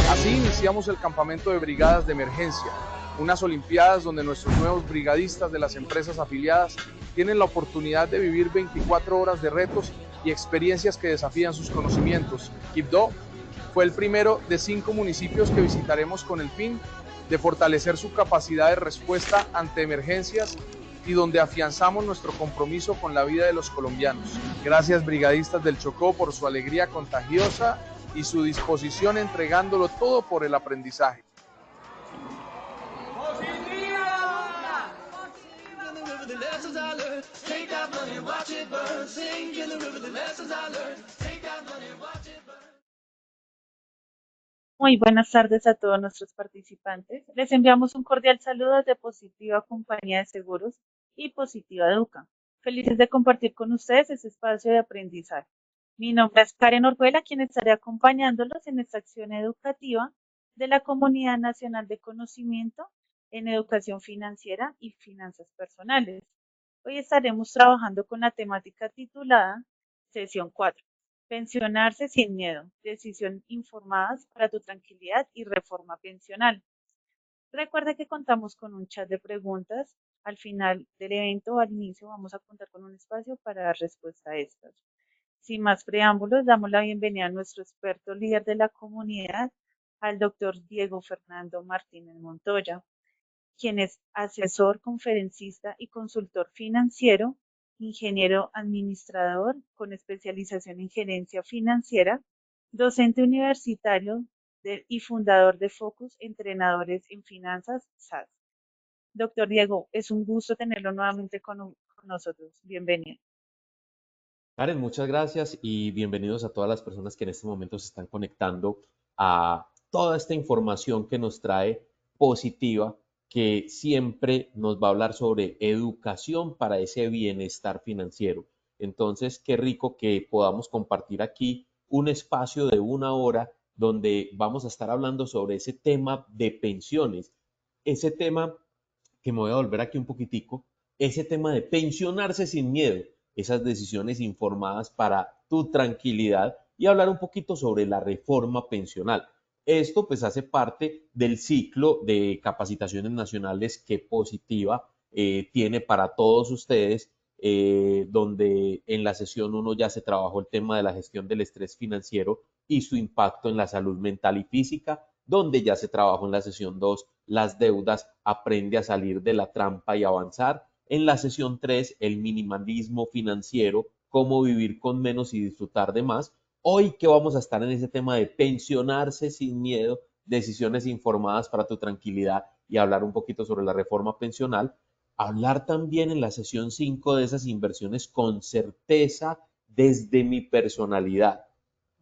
Así iniciamos el campamento de brigadas de emergencia, unas olimpiadas donde nuestros nuevos brigadistas de las empresas afiliadas tienen la oportunidad de vivir 24 horas de retos y experiencias que desafían sus conocimientos. Quibdó fue el primero de 5 municipios que visitaremos con el fin de fortalecer su capacidad de respuesta ante emergencias y donde afianzamos nuestro compromiso con la vida de los colombianos. Gracias, brigadistas del Chocó, por su alegría contagiosa y su disposición entregándolo todo por el aprendizaje. Muy buenas tardes a todos nuestros participantes. Les enviamos un cordial saludo desde Positiva Compañía de Seguros y Positiva Educa. Felices de compartir con ustedes este espacio de aprendizaje. Mi nombre es Karen Orjuela, quien estaré acompañándolos en esta acción educativa de la Comunidad Nacional de Conocimiento en Educación Financiera y Finanzas Personales. Hoy estaremos trabajando con la temática titulada Sesión 4. Pensionarse sin miedo, decisiones informadas para tu tranquilidad y reforma pensional. Recuerda que contamos con un chat de preguntas. Al final del evento o al inicio vamos a contar con un espacio para dar respuesta a estas. Sin más preámbulos, damos la bienvenida a nuestro experto líder de la comunidad, al doctor Diego Fernando Martínez Montoya, quien es asesor, conferencista y consultor financiero, ingeniero administrador con especialización en gerencia financiera, docente universitario y fundador de Focus Entrenadores en Finanzas SAS. Doctor Diego, es un gusto tenerlo nuevamente con nosotros. Bienvenido. Karen, muchas gracias y bienvenidos a todas las personas que en este momento se están conectando a toda esta información que nos trae Positiva, que siempre nos va a hablar sobre educación para ese bienestar financiero. Entonces, qué rico que podamos compartir aquí un espacio de 1 hora donde vamos a estar hablando sobre ese tema de pensiones, ese tema que me voy a volver aquí un poquitico, ese tema de pensionarse sin miedo, esas decisiones informadas para tu tranquilidad y hablar un poquito sobre la reforma pensional. Esto pues hace parte del ciclo de capacitaciones nacionales que Positiva tiene para todos ustedes, donde en la sesión 1 ya se trabajó el tema de la gestión del estrés financiero y su impacto en la salud mental y física, donde ya se trabajó en la sesión 2 las deudas, aprende a salir de la trampa y avanzar. En la sesión 3 el minimalismo financiero, cómo vivir con menos y disfrutar de más. Hoy que vamos a estar en ese tema de pensionarse sin miedo, decisiones informadas para tu tranquilidad y hablar un poquito sobre la reforma pensional. Hablar también en la sesión 5 de esas inversiones con certeza desde mi personalidad.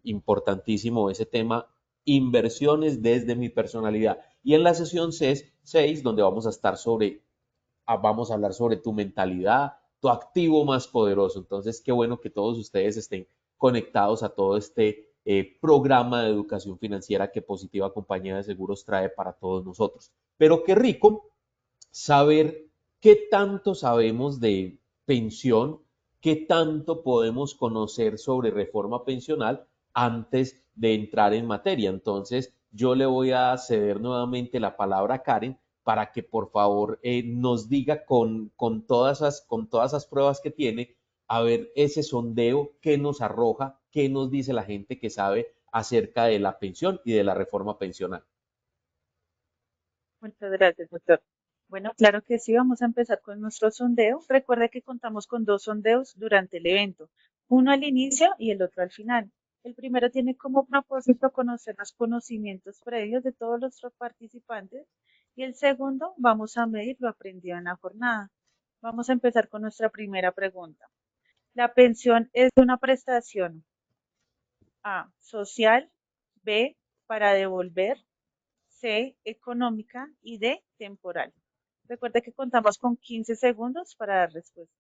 Importantísimo ese tema, inversiones desde mi personalidad. Y en la sesión 6, donde vamos a hablar sobre tu mentalidad, tu activo más poderoso. Entonces, qué bueno que todos ustedes estén conectados a todo este programa de educación financiera que Positiva Compañía de Seguros trae para todos nosotros. Pero qué rico saber qué tanto sabemos de pensión, qué tanto podemos conocer sobre reforma pensional antes de entrar en materia. Entonces, yo le voy a ceder nuevamente la palabra a Karen para que por favor nos diga con todas esas pruebas que tiene, a ver ese sondeo, qué nos arroja, qué nos dice la gente que sabe acerca de la pensión y de la reforma pensional. Muchas gracias, doctor. Bueno, claro que sí, vamos a empezar con nuestro sondeo. Recuerde que contamos con 2 sondeos durante el evento, uno al inicio y el otro al final. El primero tiene como propósito conocer los conocimientos previos de todos los participantes y el segundo vamos a medir lo aprendido en la jornada. Vamos a empezar con nuestra primera pregunta. ¿La pensión es una prestación A, social, B, para devolver, C, económica y D, temporal? Recuerde que contamos con 15 segundos para dar respuesta.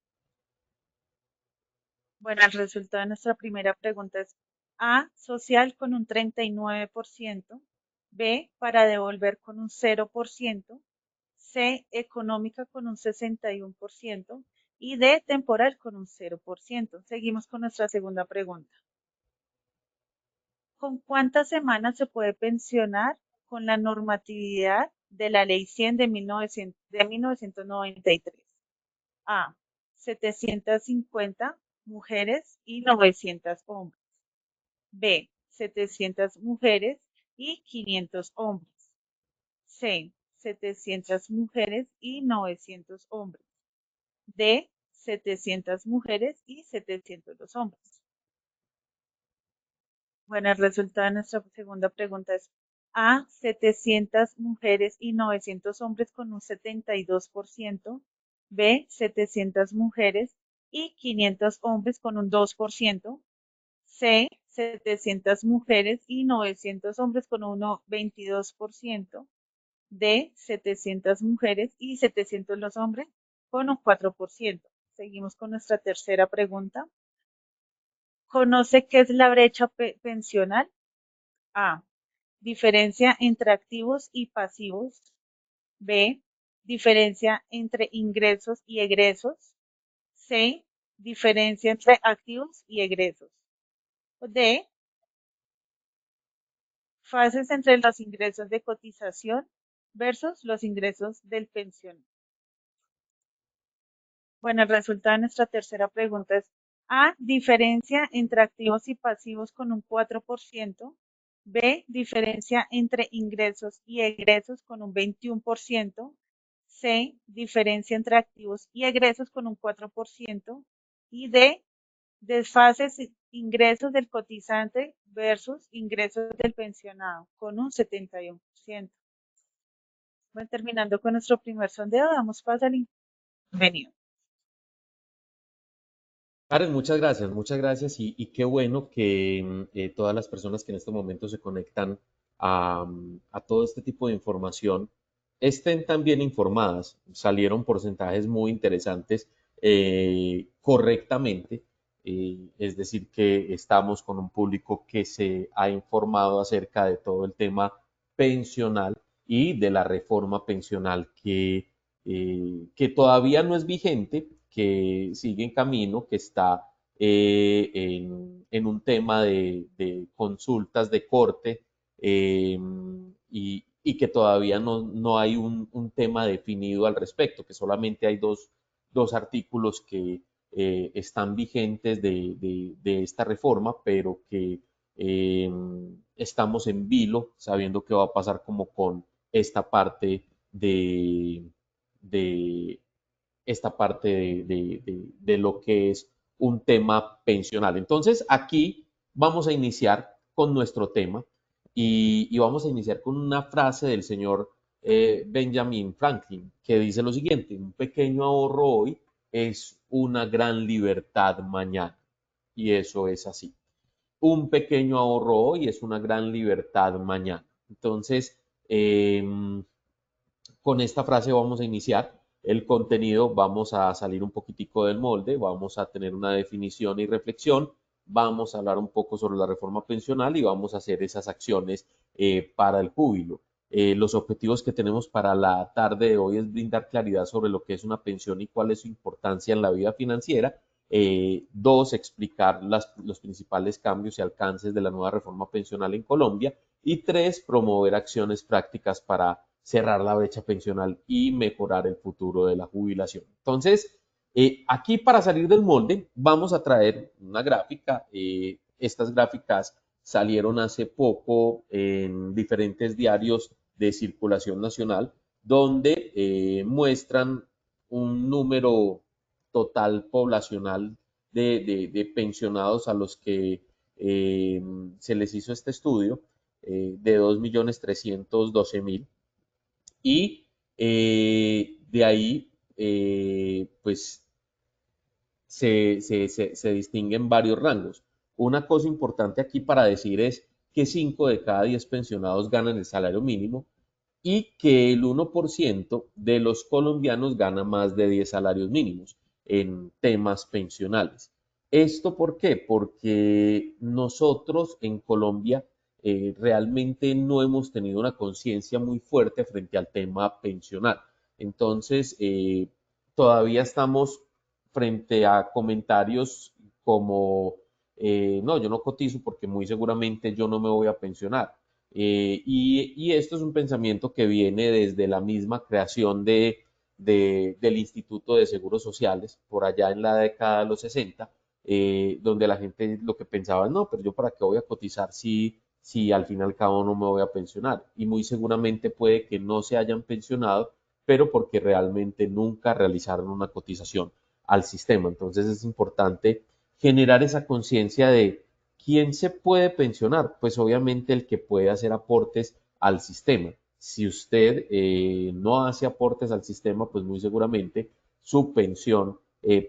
Bueno, el resultado de nuestra primera pregunta es A, social con un 39%, B, para devolver con un 0%, C, económica con un 61% y D, temporal con un 0%. Seguimos con nuestra segunda pregunta. ¿Con cuántas semanas se puede pensionar con la normatividad de la Ley 100 de 1993? A. 750 mujeres y 900 hombres. B. 700 mujeres y 500 hombres. C. 700 mujeres y 900 hombres. D. 700 mujeres y 700 hombres. Bueno, el resultado de nuestra segunda pregunta es A. 700 mujeres y 900 hombres con un 72%. B. 700 mujeres y 500 hombres con un 2%. C. 700 mujeres y 900 hombres con un 22%. D. 700 mujeres y 700 los hombres con un 4%. Seguimos con nuestra tercera pregunta. ¿Conoce qué es la brecha pensional? A. Diferencia entre activos y pasivos. B. Diferencia entre ingresos y egresos. C. Diferencia entre activos y egresos. D. Fases entre los ingresos de cotización versus los ingresos del pensionado. Bueno, el resultado de nuestra tercera pregunta es A. Diferencia entre activos y pasivos con un 4%. B. Diferencia entre ingresos y egresos con un 21%. C. Diferencia entre activos y egresos con un 4%. Y D. Desfases ingresos del cotizante versus ingresos del pensionado con un 71%. Bueno, terminando con nuestro primer sondeo, damos paso al intervenido. Karen, muchas gracias y qué bueno que todas las personas que en este momento se conectan a todo este tipo de información estén también informadas. Salieron porcentajes muy interesantes correctamente, es decir, que estamos con un público que se ha informado acerca de todo el tema pensional y de la reforma pensional que todavía no es vigente, que sigue en camino, que está en un tema de consultas de corte y que todavía no hay un tema definido al respecto, que solamente hay dos artículos que están vigentes de esta reforma, pero que estamos en vilo, sabiendo qué va a pasar como con esta parte de esta parte de lo que es un tema pensional. Entonces, aquí vamos a iniciar con nuestro tema y vamos a iniciar con una frase del señor Benjamin Franklin, que dice lo siguiente: un pequeño ahorro hoy es una gran libertad mañana. Y eso es así. Un pequeño ahorro hoy es una gran libertad mañana. Entonces, con esta frase vamos a iniciar el contenido, vamos a salir un poquitico del molde, vamos a tener una definición y reflexión, vamos a hablar un poco sobre la reforma pensional y vamos a hacer esas acciones para el júbilo. Los objetivos que tenemos para la tarde de hoy es brindar claridad sobre lo que es una pensión y cuál es su importancia en la vida financiera. Dos, explicar los principales cambios y alcances de la nueva reforma pensional en Colombia. Y tres, promover acciones prácticas para cerrar la brecha pensional y mejorar el futuro de la jubilación. Entonces, aquí para salir del molde vamos a traer una gráfica. Estas gráficas salieron hace poco en diferentes diarios de circulación nacional, donde muestran un número total poblacional de pensionados a los que se les hizo este estudio de 2.312.000 y de ahí pues se distinguen varios rangos. Una cosa importante aquí para decir es que 5 de cada 10 pensionados ganan el salario mínimo y que el 1% de los colombianos gana más de 10 salarios mínimos en temas pensionales. ¿Esto por qué? Porque nosotros en Colombia realmente no hemos tenido una conciencia muy fuerte frente al tema pensional. Entonces, todavía estamos frente a comentarios como no, yo no cotizo porque muy seguramente yo no me voy a pensionar. Y esto es un pensamiento que viene desde la misma creación del Instituto de Seguros Sociales, por allá en la década de los 60, donde la gente lo que pensaba, no, pero yo para qué voy a cotizar si al fin y al cabo no me voy a pensionar. Y muy seguramente puede que no se hayan pensionado, pero porque realmente nunca realizaron una cotización al sistema. Entonces es importante generar esa conciencia de quién se puede pensionar. Pues obviamente el que puede hacer aportes al sistema. Si usted no hace aportes al sistema, pues muy seguramente su pensión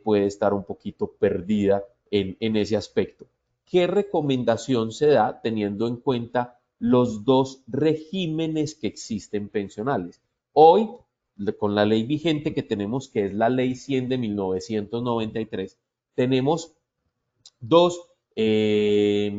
puede estar un poquito perdida en ese aspecto. ¿Qué recomendación se da teniendo en cuenta los dos regímenes que existen pensionales? Hoy, con la ley vigente que tenemos, que es la Ley 100 de 1993, tenemos dos, eh,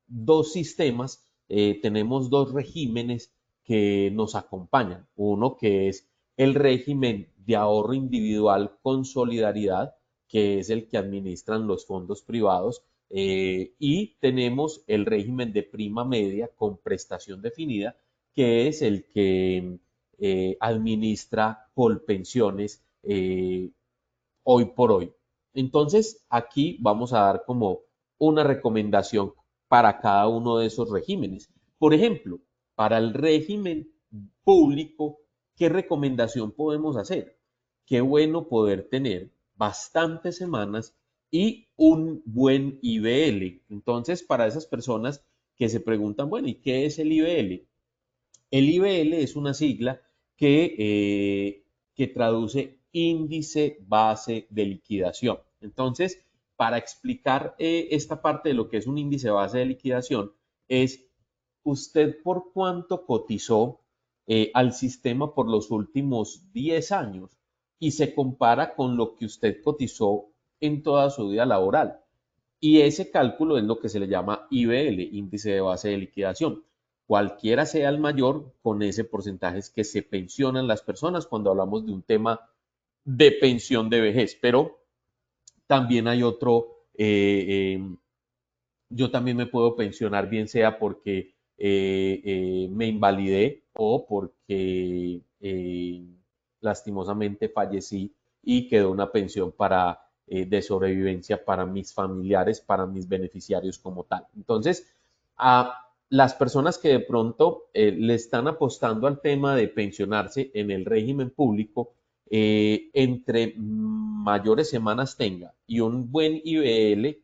dos sistemas, tenemos dos regímenes que nos acompañan. Uno que es el régimen de ahorro individual con solidaridad, que es el que administran los fondos privados, y tenemos el régimen de prima media con prestación definida, que es el que administra Colpensiones hoy por hoy. Entonces, aquí vamos a dar como una recomendación para cada uno de esos regímenes. Por ejemplo, para el régimen público, ¿qué recomendación podemos hacer? Qué bueno poder tener bastantes semanas y un buen IBL. Entonces, para esas personas que se preguntan, bueno, ¿y qué es el IBL? El IBL es una sigla que traduce índice base de liquidación. Entonces, para explicar esta parte de lo que es un índice base de liquidación, es usted por cuánto cotizó al sistema por los últimos 10 años y se compara con lo que usted cotizó en toda su vida laboral. Y ese cálculo es lo que se le llama IBL, índice de base de liquidación. Cualquiera sea el mayor, con ese porcentaje es que se pensionan las personas cuando hablamos de un tema de pensión de vejez. Pero también hay otro, yo también me puedo pensionar, bien sea porque me invalidé o porque lastimosamente fallecí y quedó una pensión de sobrevivencia para mis familiares, para mis beneficiarios como tal. Entonces, a las personas que de pronto le están apostando al tema de pensionarse en el régimen público, entre mayores semanas tenga y un buen IBL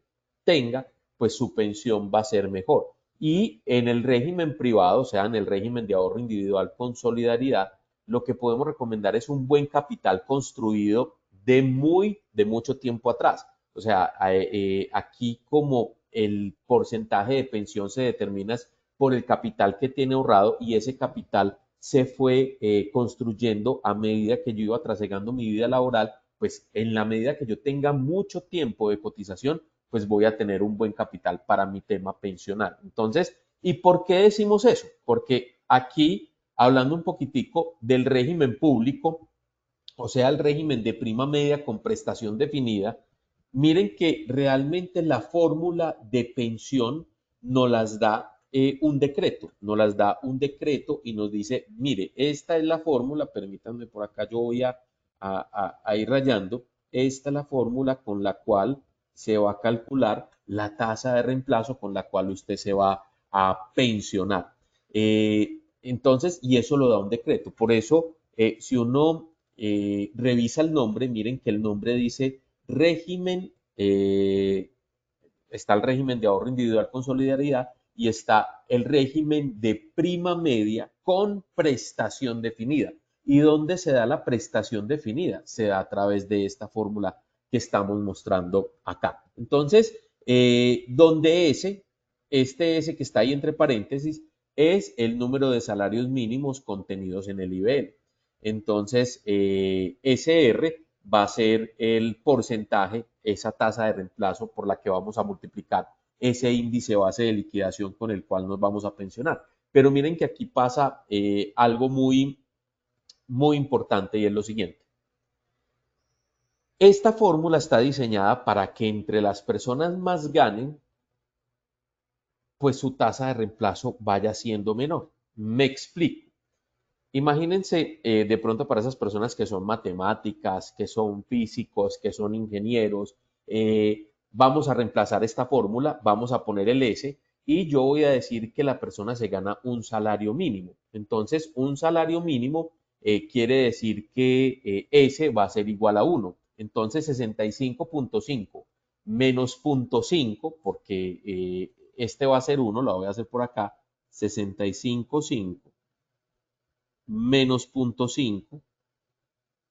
tenga, pues su pensión va a ser mejor. Y en el régimen privado, o sea, en el régimen de ahorro individual con solidaridad, lo que podemos recomendar es un buen capital construido de mucho tiempo atrás. O sea, aquí como el porcentaje de pensión se determina por el capital que tiene ahorrado y ese capital se fue construyendo a medida que yo iba trasegando mi vida laboral, pues en la medida que yo tenga mucho tiempo de cotización, pues voy a tener un buen capital para mi tema pensional. Entonces, ¿y por qué decimos eso? Porque aquí, hablando un poquitico del régimen público, o sea, el régimen de prima media con prestación definida, miren que realmente la fórmula de pensión nos las da un decreto y nos dice, mire, esta es la fórmula, permítanme por acá, yo voy a ir rayando, esta es la fórmula con la cual se va a calcular la tasa de reemplazo con la cual usted se va a pensionar. Entonces, y eso lo da un decreto. Por eso, si uno revisa el nombre, miren que el nombre dice régimen, está el régimen de ahorro individual con solidaridad y está el régimen de prima media con prestación definida. ¿Y dónde se da la prestación definida? Se da a través de esta fórmula que estamos mostrando acá. Entonces, donde este S que está ahí entre paréntesis, es el número de salarios mínimos contenidos en el IBL. Entonces, SR va a ser el porcentaje, esa tasa de reemplazo por la que vamos a multiplicar ese índice base de liquidación con el cual nos vamos a pensionar. Pero miren que aquí pasa algo muy importante y es lo siguiente. Esta fórmula está diseñada para que entre las personas más ganen, pues su tasa de reemplazo vaya siendo menor. Me explico. Imagínense de pronto para esas personas que son matemáticas, que son físicos, que son ingenieros, vamos a reemplazar esta fórmula, vamos a poner el S y yo voy a decir que la persona se gana un salario mínimo. Entonces, un salario mínimo quiere decir que S va a ser igual a 1. Entonces, 65.5 menos 0.5, porque este va a ser 1, lo voy a hacer por acá, 65.5 menos 0.5,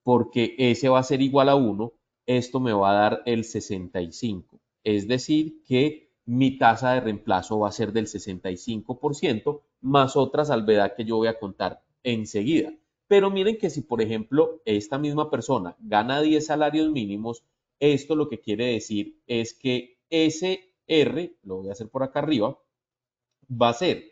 porque ese va a ser igual a 1, esto me va a dar el 65. Es decir, que mi tasa de reemplazo va a ser del 65% más otra salvedad que yo voy a contar enseguida. Pero miren que si, por ejemplo, esta misma persona gana 10 salarios mínimos, esto lo que quiere decir es que ese R, lo voy a hacer por acá arriba, va a ser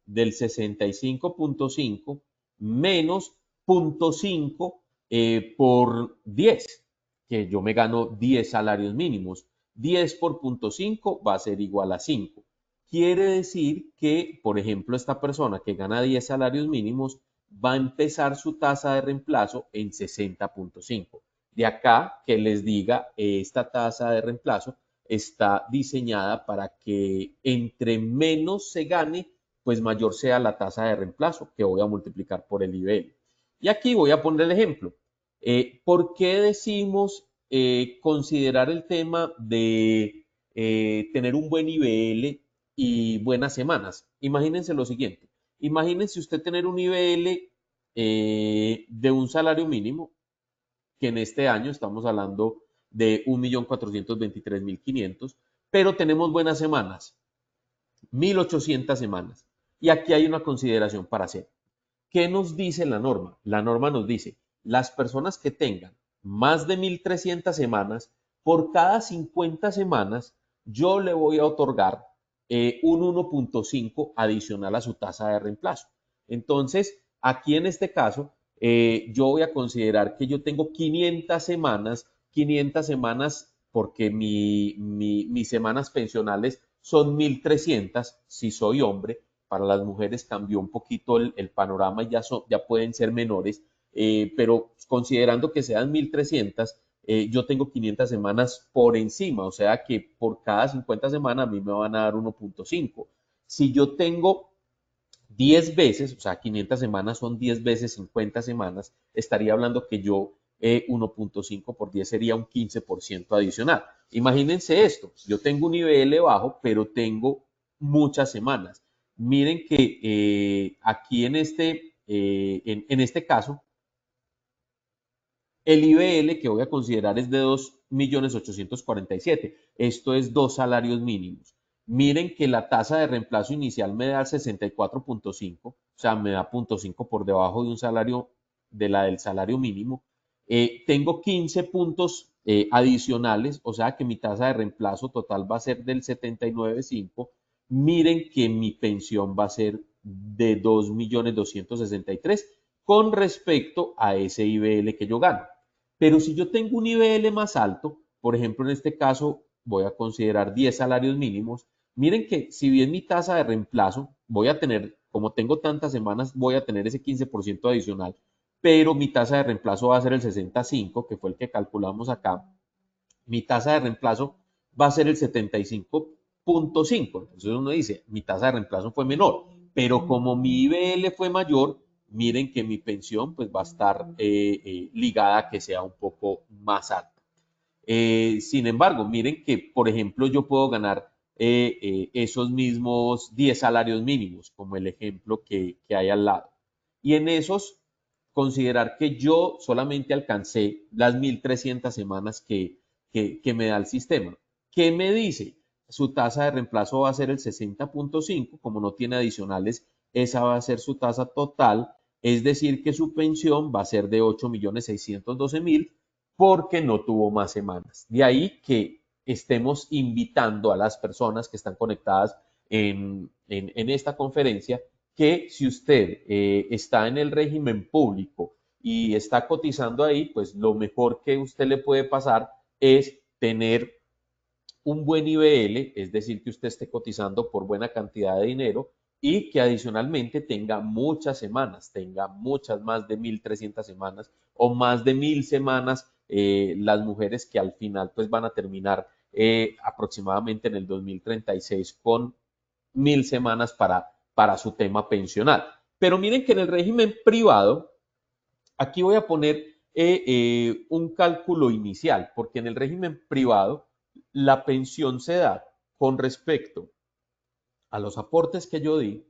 del 65.5 menos 0.5 por 10, que yo me gano 10 salarios mínimos. 10 por 0.5 va a ser igual a 5. Quiere decir que, por ejemplo, esta persona que gana 10 salarios mínimos va a empezar su tasa de reemplazo en 60.5. De acá que les diga, esta tasa de reemplazo está diseñada para que entre menos se gane, pues mayor sea la tasa de reemplazo que voy a multiplicar por el IBL. Y aquí voy a poner el ejemplo. ¿Por qué decimos considerar el tema de tener un buen IBL y buenas semanas? Imagínense lo siguiente. Imagínense usted tener un IBL de un salario mínimo, que en este año estamos hablando de 1.423.500, pero tenemos buenas semanas, 1.800 semanas. Y aquí hay una consideración para hacer. ¿Qué nos dice la norma? La norma nos dice, las personas que tengan más de 1.300 semanas, por cada 50 semanas, yo le voy a otorgar un 1.5 adicional a su tasa de reemplazo. Entonces, aquí en este caso, yo voy a considerar que yo tengo 500 semanas porque mis semanas pensionales son 1.300 si soy hombre. Para las mujeres cambió un poquito el panorama y ya pueden ser menores, pero considerando que sean 1.300, yo tengo 500 semanas por encima, o sea que por cada 50 semanas a mí me van a dar 1.5. Si yo tengo 10 veces, o sea, 500 semanas son 10 veces 50 semanas, estaría hablando que yo 1.5 por 10 sería un 15% adicional. Imagínense esto, yo tengo un nivel bajo, pero tengo muchas semanas. Miren que aquí en este caso, el IBL que voy a considerar es de 2.847.000. Esto es 2 salarios mínimos. Miren que la tasa de reemplazo inicial me da el 64.5, o sea, me da 0.5 por debajo de un salario, de la del salario mínimo. Tengo 15 puntos adicionales, o sea que mi tasa de reemplazo total va a ser del 79.5. Miren que mi pensión va a ser de 2.263.000 con respecto a ese IBL que yo gano. Pero si yo tengo un IBL más alto, por ejemplo, en este caso voy a considerar 10 salarios mínimos, miren que si bien mi tasa de reemplazo voy a tener, como tengo tantas semanas, voy a tener ese 15% adicional, pero mi tasa de reemplazo va a ser el 65, que fue el que calculamos acá. Mi tasa de reemplazo va a ser el 75.5. Entonces uno dice, mi tasa de reemplazo fue menor, pero como mi IBL fue mayor, miren que mi pensión pues va a estar ligada a que sea un poco más alta. Sin embargo, miren que, por ejemplo, yo puedo ganar esos mismos 10 salarios mínimos, como el ejemplo que hay al lado. Y en esos, considerar que yo solamente alcancé las 1.300 semanas que me da el sistema. ¿Qué me dice? Su tasa de reemplazo va a ser el 60.5, como no tiene adicionales, esa va a ser su tasa total, es decir, que su pensión va a ser de 8.612.000 porque no tuvo más semanas. De ahí que estemos invitando a las personas que están conectadas en esta conferencia que si usted está en el régimen público y está cotizando ahí, pues lo mejor que usted le puede pasar es tener un buen IBL, es decir, que usted esté cotizando por buena cantidad de dinero y que adicionalmente tenga muchas semanas, tenga muchas, más de 1.300 semanas o más de 1.000 semanas, las mujeres que al final pues van a terminar aproximadamente en el 2036 con 1.000 semanas para su tema pensional. Pero miren que en el régimen privado, aquí voy a poner un cálculo inicial, porque en el régimen privado la pensión se da con respecto a los aportes que yo di,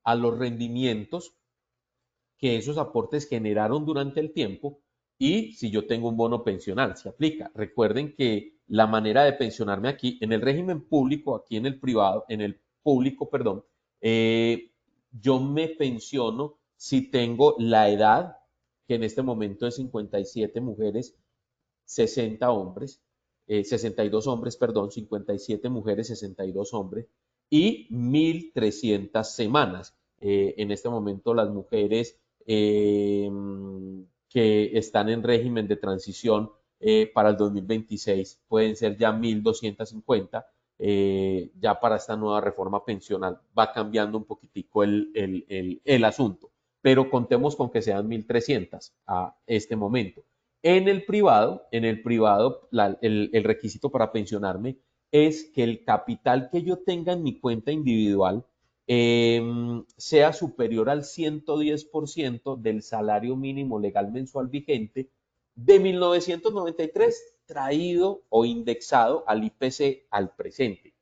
a los rendimientos que esos aportes generaron durante el tiempo y si yo tengo un bono pensional, se aplica. Recuerden que la manera de pensionarme aquí, en el régimen público, aquí en el privado, en el público, perdón, yo me pensiono si tengo la edad, que en este momento es 57 mujeres, 60 hombres, 62 hombres, perdón, 57 mujeres, 62 hombres y 1.300 semanas. En este momento las mujeres que están en régimen de transición para el 2026 pueden ser ya 1.250. Ya para esta nueva reforma pensional va cambiando un poquitico el asunto, pero contemos con que sean 1.300 a este momento. En el privado, el requisito para pensionarme es que el capital que yo tenga en mi cuenta individual sea superior al 110% del salario mínimo legal mensual vigente de 1993, traído o indexado al IPC al presente.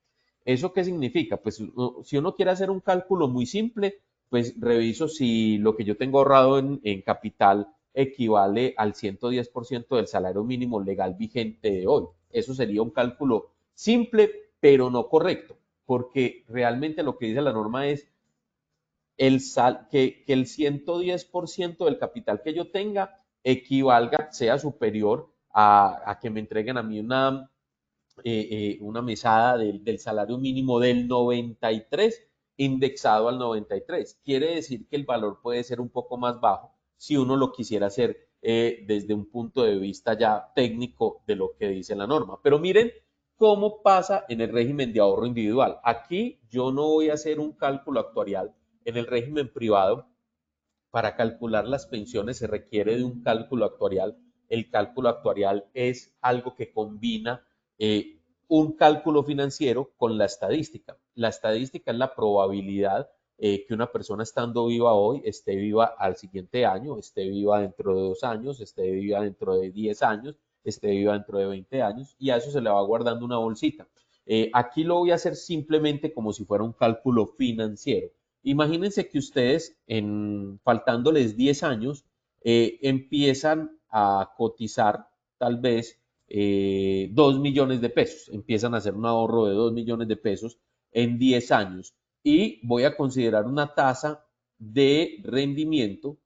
¿Eso qué significa? Pues si uno quiere hacer un cálculo muy simple, pues reviso si lo que yo tengo ahorrado en capital equivale al 110% del salario mínimo legal vigente de hoy. Eso sería un cálculo simple, pero no correcto, porque realmente lo que dice la norma es que el 110% del capital que yo tenga equivalga, sea superior a que me entreguen a mí una mesada del salario mínimo del 93 indexado al 93. Quiere decir que el valor puede ser un poco más bajo si uno lo quisiera hacer desde un punto de vista ya técnico de lo que dice la norma. Pero miren cómo pasa en el régimen de ahorro individual. Aquí yo no voy a hacer un cálculo actuarial. En el régimen privado, para calcular las pensiones se requiere de un cálculo actuarial. El cálculo actuarial es algo que combina un cálculo financiero con la estadística. La estadística es la probabilidad que una persona estando viva hoy esté viva al siguiente año, esté viva dentro de 2 años, esté viva dentro de 10 años, esté viva dentro de 20 años y a eso se le va guardando una bolsita. Aquí lo voy a hacer simplemente como si fuera un cálculo financiero. Imagínense que ustedes, faltándoles 10 años, empiezan a cotizar tal vez 2 millones de pesos. Empiezan a hacer un ahorro de 2 millones de pesos en 10 años. Y voy a considerar una tasa de rendimiento,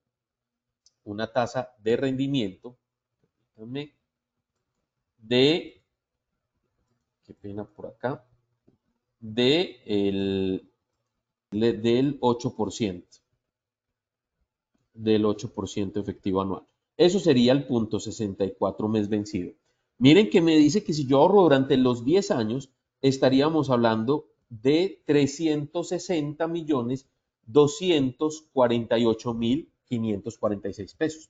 de, qué pena por acá, del 8%, efectivo anual. Eso sería el punto 64 mes vencido. Miren que me dice que si yo ahorro durante los 10 años, estaríamos hablando de 360.248.546 pesos.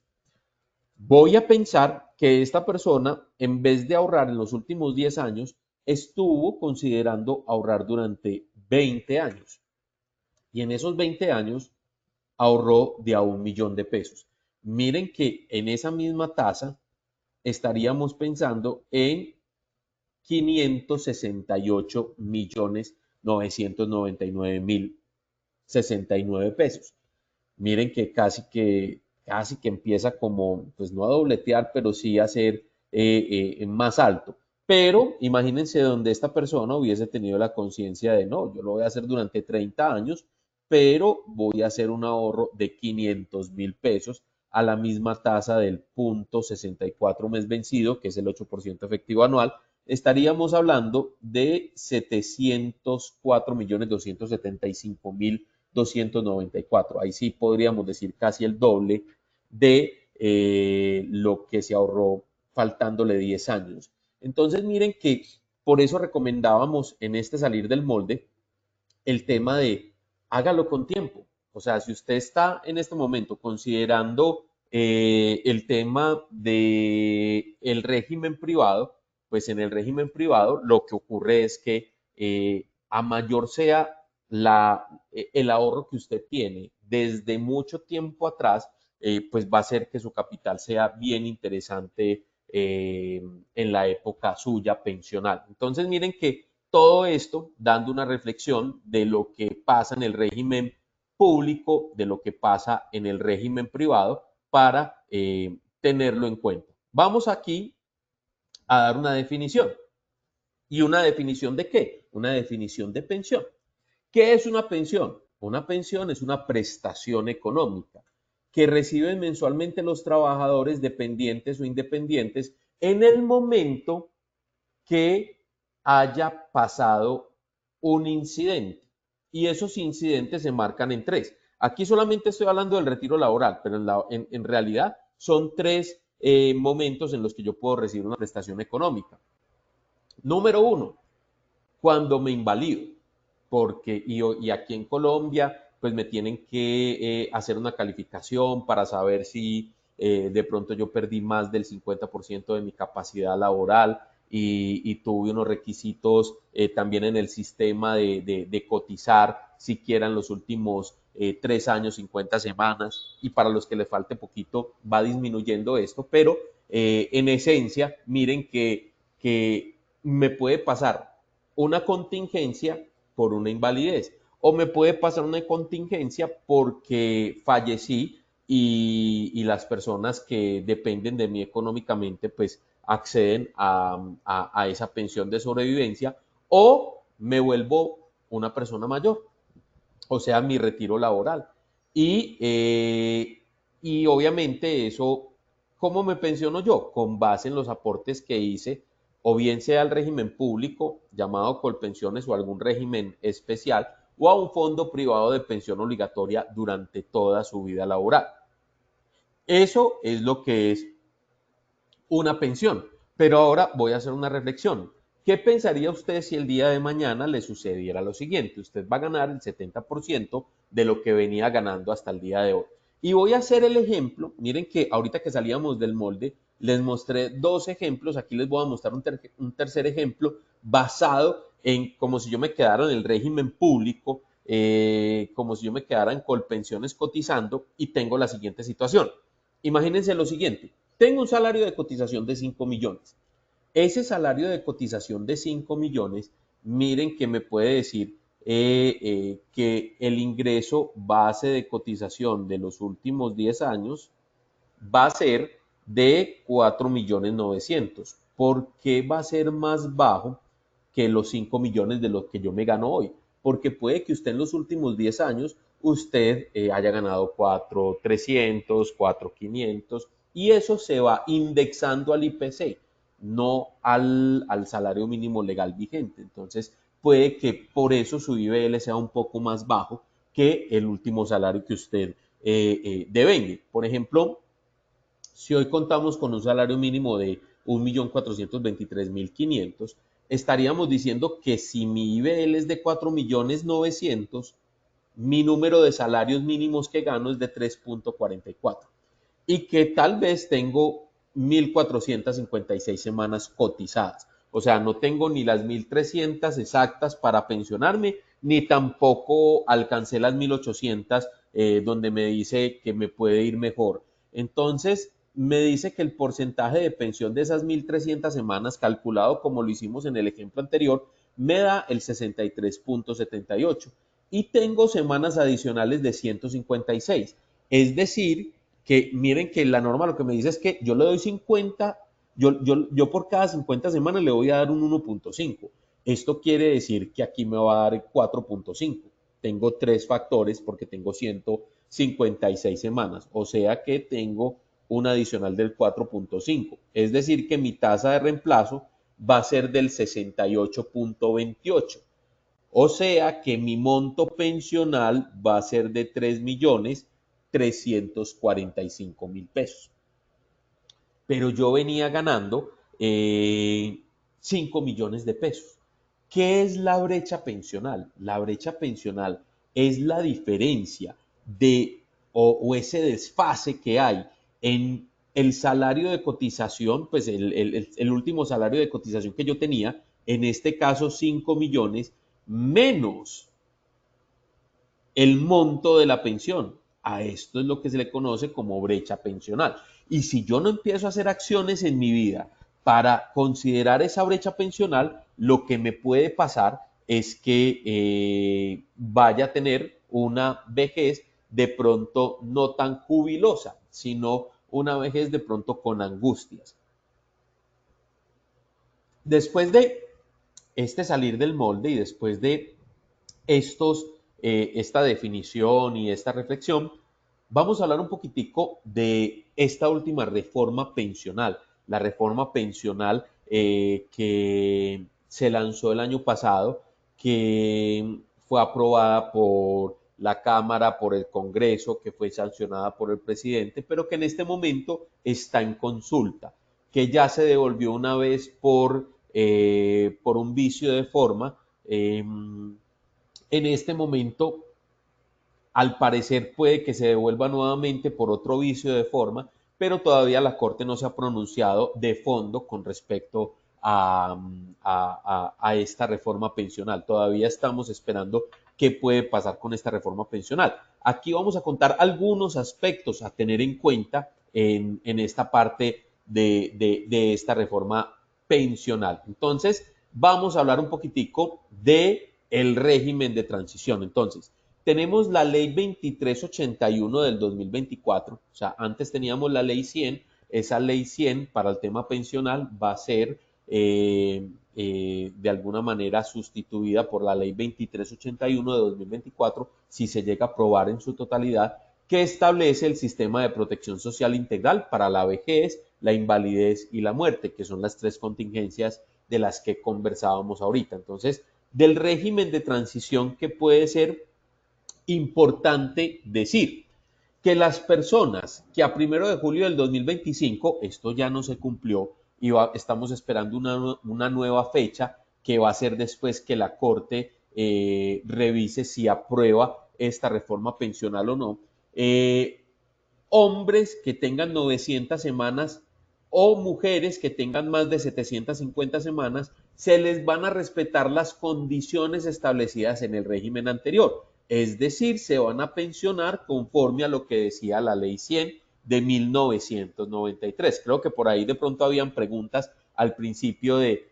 Voy a pensar que esta persona, en vez de ahorrar en los últimos 10 años, estuvo considerando ahorrar durante 20 años. Y en esos 20 años ahorró de a 1.000.000 de pesos. Miren que en esa misma tasa estaríamos pensando en 568.999.069 pesos. Miren que casi que empieza como, pues no a dobletear, pero sí a ser más alto. Pero imagínense donde esta persona hubiese tenido la conciencia de, no, yo lo voy a hacer durante 30 años, pero voy a hacer un ahorro de 500.000 pesos a la misma tasa del punto 64 mes vencido, que es el 8% efectivo anual. Estaríamos hablando de 704.275.294. Ahí sí podríamos decir casi el doble de lo que se ahorró faltándole 10 años. Entonces, miren que por eso recomendábamos en este salir del molde el tema de hágalo con tiempo. O sea, si usted está en este momento considerando el tema de el régimen privado, pues en el régimen privado lo que ocurre es que a mayor sea el ahorro que usted tiene desde mucho tiempo atrás, pues va a hacer que su capital sea bien interesante en la época suya pensional. Entonces, miren que todo esto dando una reflexión de lo que pasa en el régimen público, de lo que pasa en el régimen privado, para tenerlo en cuenta. Vamos aquí a dar una definición. ¿Y una definición de qué? Una definición de pensión. ¿Qué es una pensión? Una pensión es una prestación económica que reciben mensualmente los trabajadores dependientes o independientes en el momento que haya pasado un incidente. Y esos incidentes se marcan en tres. Aquí solamente estoy hablando del retiro laboral, pero en realidad son tres momentos en los que yo puedo recibir una prestación económica. Número uno, cuando me invalido, porque y aquí en Colombia pues me tienen que hacer una calificación para saber si de pronto yo perdí más del 50% de mi capacidad laboral y tuve unos requisitos también en el sistema de cotizar siquiera en los últimos 3 años, 50 semanas, y para los que le falte poquito va disminuyendo esto, pero en esencia, miren que me puede pasar una contingencia por una invalidez o me puede pasar una contingencia porque fallecí y las personas que dependen de mí económicamente pues acceden a esa pensión de sobrevivencia o me vuelvo una persona mayor, o sea, mi retiro laboral. Y obviamente eso, ¿cómo me pensiono yo? Con base en los aportes que hice, o bien sea al régimen público, llamado Colpensiones, o algún régimen especial, o a un fondo privado de pensión obligatoria durante toda su vida laboral. Eso es lo que es una pensión. Pero ahora voy a hacer una reflexión. ¿Qué pensaría usted si el día de mañana le sucediera lo siguiente? Usted va a ganar el 70% de lo que venía ganando hasta el día de hoy. Y voy a hacer el ejemplo. Miren que ahorita que salíamos del molde, les mostré dos ejemplos. Aquí les voy a mostrar un tercer ejemplo basado en como si yo me quedara en el régimen público, como si yo me quedara en Colpensiones cotizando y tengo la siguiente situación. Imagínense lo siguiente. Tengo un salario de cotización de 5 millones. Ese salario de cotización de 5 millones, miren que me puede decir que el ingreso base de cotización de los últimos 10 años va a ser de 4 millones 900. ¿Por qué va a ser más bajo que los 5 millones de los que yo me gano hoy? Porque puede que usted en los últimos 10 años usted haya ganado 4.300, 4.500 y eso se va indexando al IPC, no al salario mínimo legal vigente. Entonces puede que por eso su IBL sea un poco más bajo que el último salario que usted devengue. Por ejemplo, si hoy contamos con un salario mínimo de 1.423.500, estaríamos diciendo que si mi IBL es de 4.900.000, mi número de salarios mínimos que gano es de 3.44 y que tal vez tengo 1.456 semanas cotizadas. O sea, no tengo ni las 1.300 exactas para pensionarme, ni tampoco alcancé las 1.800 donde me dice que me puede ir mejor. Entonces, me dice que el porcentaje de pensión de esas 1.300 semanas, calculado como lo hicimos en el ejemplo anterior, me da el 63.78 y tengo semanas adicionales de 156. Es decir, que miren que la norma lo que me dice es que yo le doy 50, yo por cada 50 semanas le voy a dar un 1.5. Esto quiere decir que aquí me va a dar 4.5. Tengo tres factores porque tengo 156 semanas, o sea que tengo un adicional del 4.5. Es decir, que mi tasa de reemplazo va a ser del 68.28. O sea que mi monto pensional va a ser de 3.345.000 pesos. pero yo venía ganando 5 millones de pesos. ¿Qué es la brecha pensional? La brecha pensional es la diferencia o ese desfase que hay en el salario de cotización, pues el último salario de cotización que yo tenía, en este caso 5 millones, menos el monto de la pensión. A esto es lo que se le conoce como brecha pensional. Y si yo no empiezo a hacer acciones en mi vida para considerar esa brecha pensional, lo que me puede pasar es que vaya a tener una vejez de pronto no tan jubilosa, sino una vejez de pronto con angustias. Después de este salir del molde y después de esta definición y esta reflexión, vamos a hablar un poquitico de esta última reforma pensional, la reforma pensional que se lanzó el año pasado, que fue aprobada por la Cámara, por el Congreso, que fue sancionada por el presidente, pero que en este momento está en consulta, que ya se devolvió una vez por un vicio de forma. En este momento, al parecer, puede que se devuelva nuevamente por otro vicio de forma, pero todavía la Corte no se ha pronunciado de fondo con respecto a esta reforma pensional. Todavía estamos esperando qué puede pasar con esta reforma pensional. Aquí vamos a contar algunos aspectos a tener en cuenta en esta parte de esta reforma pensional. Entonces, vamos a hablar un poquitico de el régimen de transición. Entonces, tenemos la ley 2381 del 2024, o sea, antes teníamos la ley 100, esa ley 100 para el tema pensional va a ser de alguna manera sustituida por la ley 2381 de 2024 si se llega a aprobar en su totalidad, que establece el sistema de protección social integral para la vejez, la invalidez y la muerte, que son las tres contingencias de las que conversábamos ahorita. Entonces, del régimen de transición, que puede ser importante decir que las personas que a 1 de julio del 2025, esto ya no se cumplió y estamos esperando una nueva fecha que va a ser después que la Corte revise si aprueba esta reforma pensional o no, hombres que tengan 900 semanas o mujeres que tengan más de 750 semanas, se les van a respetar las condiciones establecidas en el régimen anterior. Es decir, se van a pensionar conforme a lo que decía la ley 100 de 1993. Creo que por ahí de pronto habían preguntas al principio de,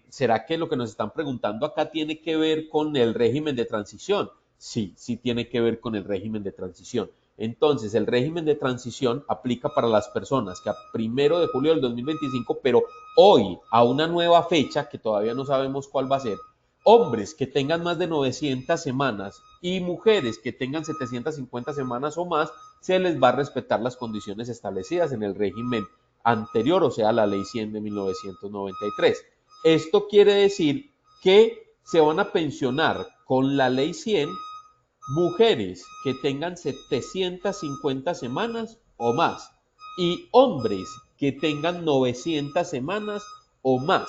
¿será que lo que nos están preguntando acá tiene que ver con el régimen de transición? Sí, sí tiene que ver con el régimen de transición. Entonces, el régimen de transición aplica para las personas que a 1 de julio del 2025, pero hoy, a una nueva fecha, que todavía no sabemos cuál va a ser, hombres que tengan más de 900 semanas y mujeres que tengan 750 semanas o más, se les va a respetar las condiciones establecidas en el régimen anterior, o sea, la ley 100 de 1993. Esto quiere decir que se van a pensionar con la ley 100 mujeres que tengan 750 semanas o más y hombres que tengan 900 semanas o más.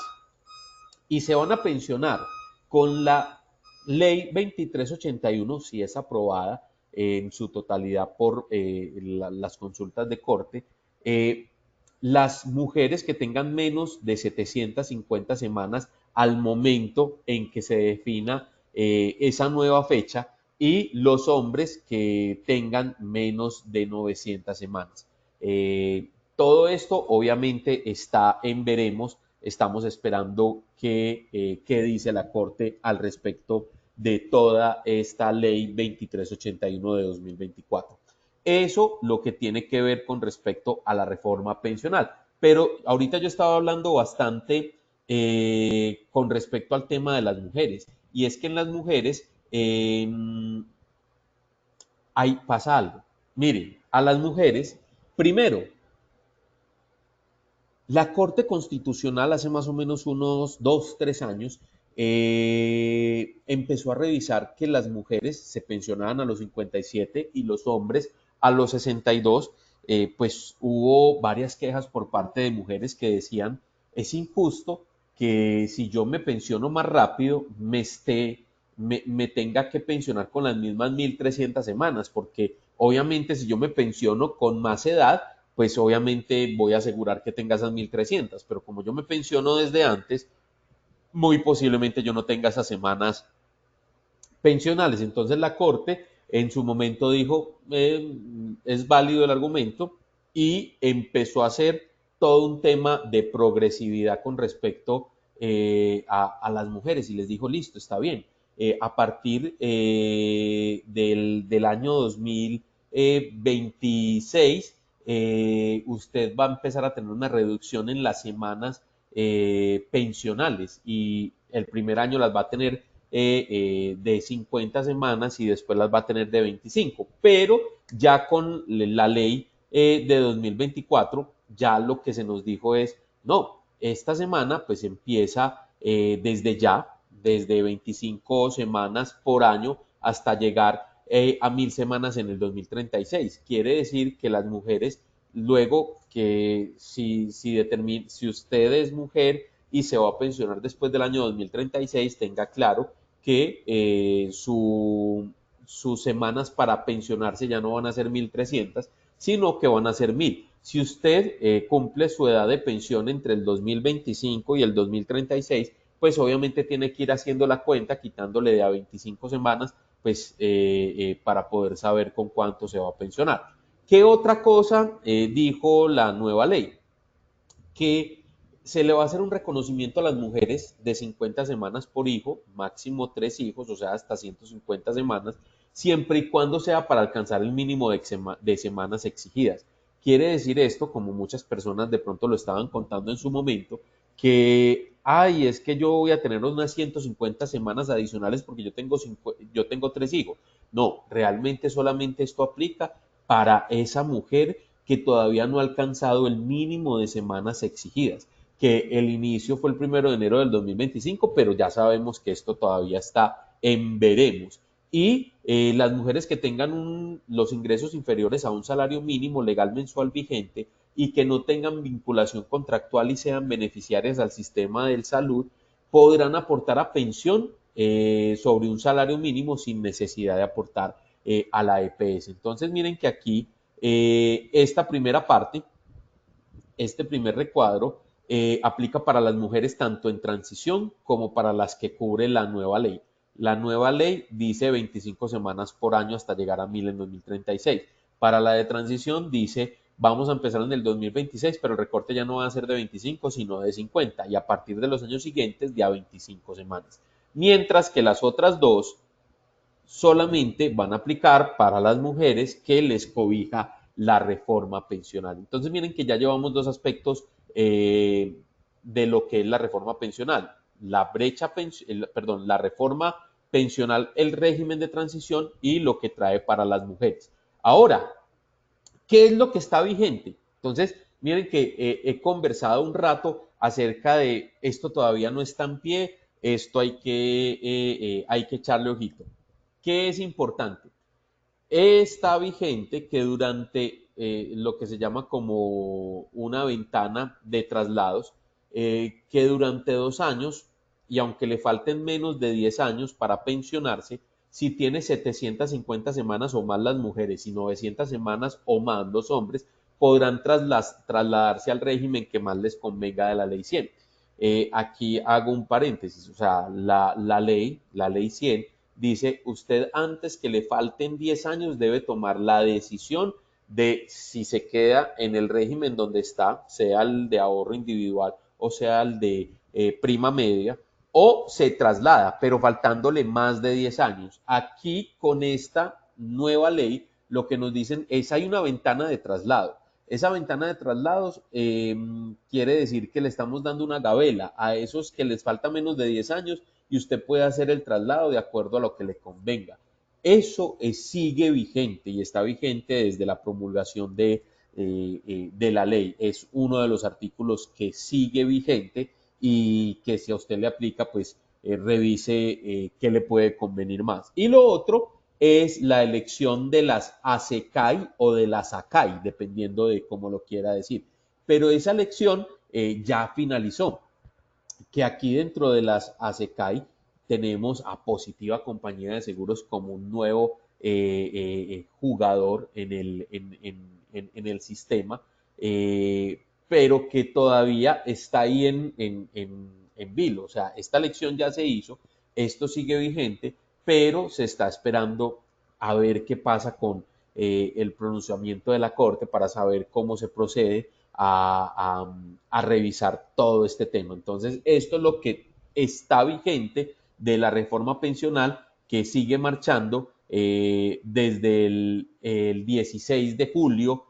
Y se van a pensionar con la ley 2381, si es aprobada en su totalidad por las consultas de corte, las mujeres que tengan menos de 750 semanas al momento en que se defina esa nueva fecha, y los hombres que tengan menos de 900 semanas. Todo esto obviamente está en veremos. Estamos esperando qué dice la Corte al respecto de toda esta ley 2381 de 2024. Eso lo que tiene que ver con respecto a la reforma pensional. Pero ahorita yo estaba hablando bastante con respecto al tema de las mujeres. Y es que en las mujeres pasa algo. Miren, a las mujeres, primero, la Corte Constitucional hace más o menos unos 2, 3 años empezó a revisar que las mujeres se pensionaban a los 57 y los hombres a los 62. pues hubo varias quejas por parte de mujeres que decían, es injusto que si yo me pensiono más rápido, me tenga que pensionar con las mismas 1.300 semanas, porque obviamente si yo me pensiono con más edad, pues obviamente voy a asegurar que tenga esas 1.300, pero como yo me pensiono desde antes, muy posiblemente yo no tenga esas semanas pensionales. Entonces la Corte en su momento dijo, es válido el argumento y empezó a hacer todo un tema de progresividad con respecto a las mujeres y les dijo, listo, está bien. A partir del año 2026, usted va a empezar a tener una reducción en las semanas pensionales y el primer año las va a tener de 50 semanas y después las va a tener de 25, pero ya con la ley de 2024, ya lo que se nos dijo es, no, esta semana pues empieza desde ya, desde 25 semanas por año hasta llegar a 1.000 semanas en el 2036. Quiere decir que las mujeres, luego que si usted es mujer y se va a pensionar después del año 2036, tenga claro que sus semanas para pensionarse ya no van a ser 1.300, sino que van a ser 1.000. Si usted cumple su edad de pensión entre el 2025 y el 2036, pues obviamente tiene que ir haciendo la cuenta, quitándole de a 25 semanas, pues para poder saber con cuánto se va a pensionar. ¿Qué otra cosa dijo la nueva ley? Que se le va a hacer un reconocimiento a las mujeres de 50 semanas por hijo, máximo 3 hijos, o sea, hasta 150 semanas, siempre y cuando sea para alcanzar el mínimo de semanas exigidas. Quiere decir esto, como muchas personas de pronto lo estaban contando en su momento, que, ay, es que yo voy a tener unas 150 semanas adicionales porque yo tengo 3 hijos. No, realmente solamente esto aplica para esa mujer que todavía no ha alcanzado el mínimo de semanas exigidas, que el inicio fue el 1 de enero del 2025, pero ya sabemos que esto todavía está en veremos. Y las mujeres que tengan los ingresos inferiores a un salario mínimo legal mensual vigente y que no tengan vinculación contractual y sean beneficiarias al sistema de salud, podrán aportar a pensión sobre un salario mínimo sin necesidad de aportar a la EPS. Entonces miren que aquí esta primera parte, este primer recuadro, aplica para las mujeres tanto en transición como para las que cubre la nueva ley. La nueva ley dice 25 semanas por año hasta llegar a 1.000 en 2036. Para la de transición dice, vamos a empezar en el 2026, pero el recorte ya no va a ser de 25, sino de 50, y a partir de los años siguientes de a 25 semanas. Mientras que las otras dos solamente van a aplicar para las mujeres que les cobija la reforma pensional. Entonces miren que ya llevamos dos aspectos de lo que es la reforma pensional. La reforma pensional, el régimen de transición y lo que trae para las mujeres. Ahora, ¿qué es lo que está vigente? Entonces, miren que he conversado un rato acerca de esto todavía no está en pie, esto hay que echarle ojito. ¿Qué es importante? Está vigente que durante lo que se llama como una ventana de traslados, que durante 2 años, y aunque le falten menos de 10 años para pensionarse, si tiene 750 semanas o más las mujeres y 900 semanas o más los hombres, podrán trasladarse al régimen que más les convenga de la ley 100. Aquí hago un paréntesis, o sea, la ley 100 dice, usted antes que le falten 10 años debe tomar la decisión de si se queda en el régimen donde está, sea el de ahorro individual o sea el de prima media, o se traslada, pero faltándole más de 10 años. Aquí con esta nueva ley lo que nos dicen es hay una ventana de traslado. Esa ventana de traslados quiere decir que le estamos dando una gabela a esos que les falta menos de 10 años y usted puede hacer el traslado de acuerdo a lo que le convenga. Eso sigue vigente y está vigente desde la promulgación de la ley. Es uno de los artículos que sigue vigente y que si a usted le aplica, pues revise qué le puede convenir más. Y lo otro es la elección de las ASECAI o de las ACAI, dependiendo de cómo lo quiera decir. Pero esa elección ya finalizó, que aquí dentro de las ASECAI tenemos a Positiva Compañía de Seguros como un nuevo jugador en el sistema, pero que todavía está ahí en vilo. O sea, esta elección ya se hizo, esto sigue vigente, pero se está esperando a ver qué pasa con el pronunciamiento de la Corte para saber cómo se procede a revisar todo este tema. Entonces, esto es lo que está vigente de la reforma pensional que sigue marchando desde el 16 de julio,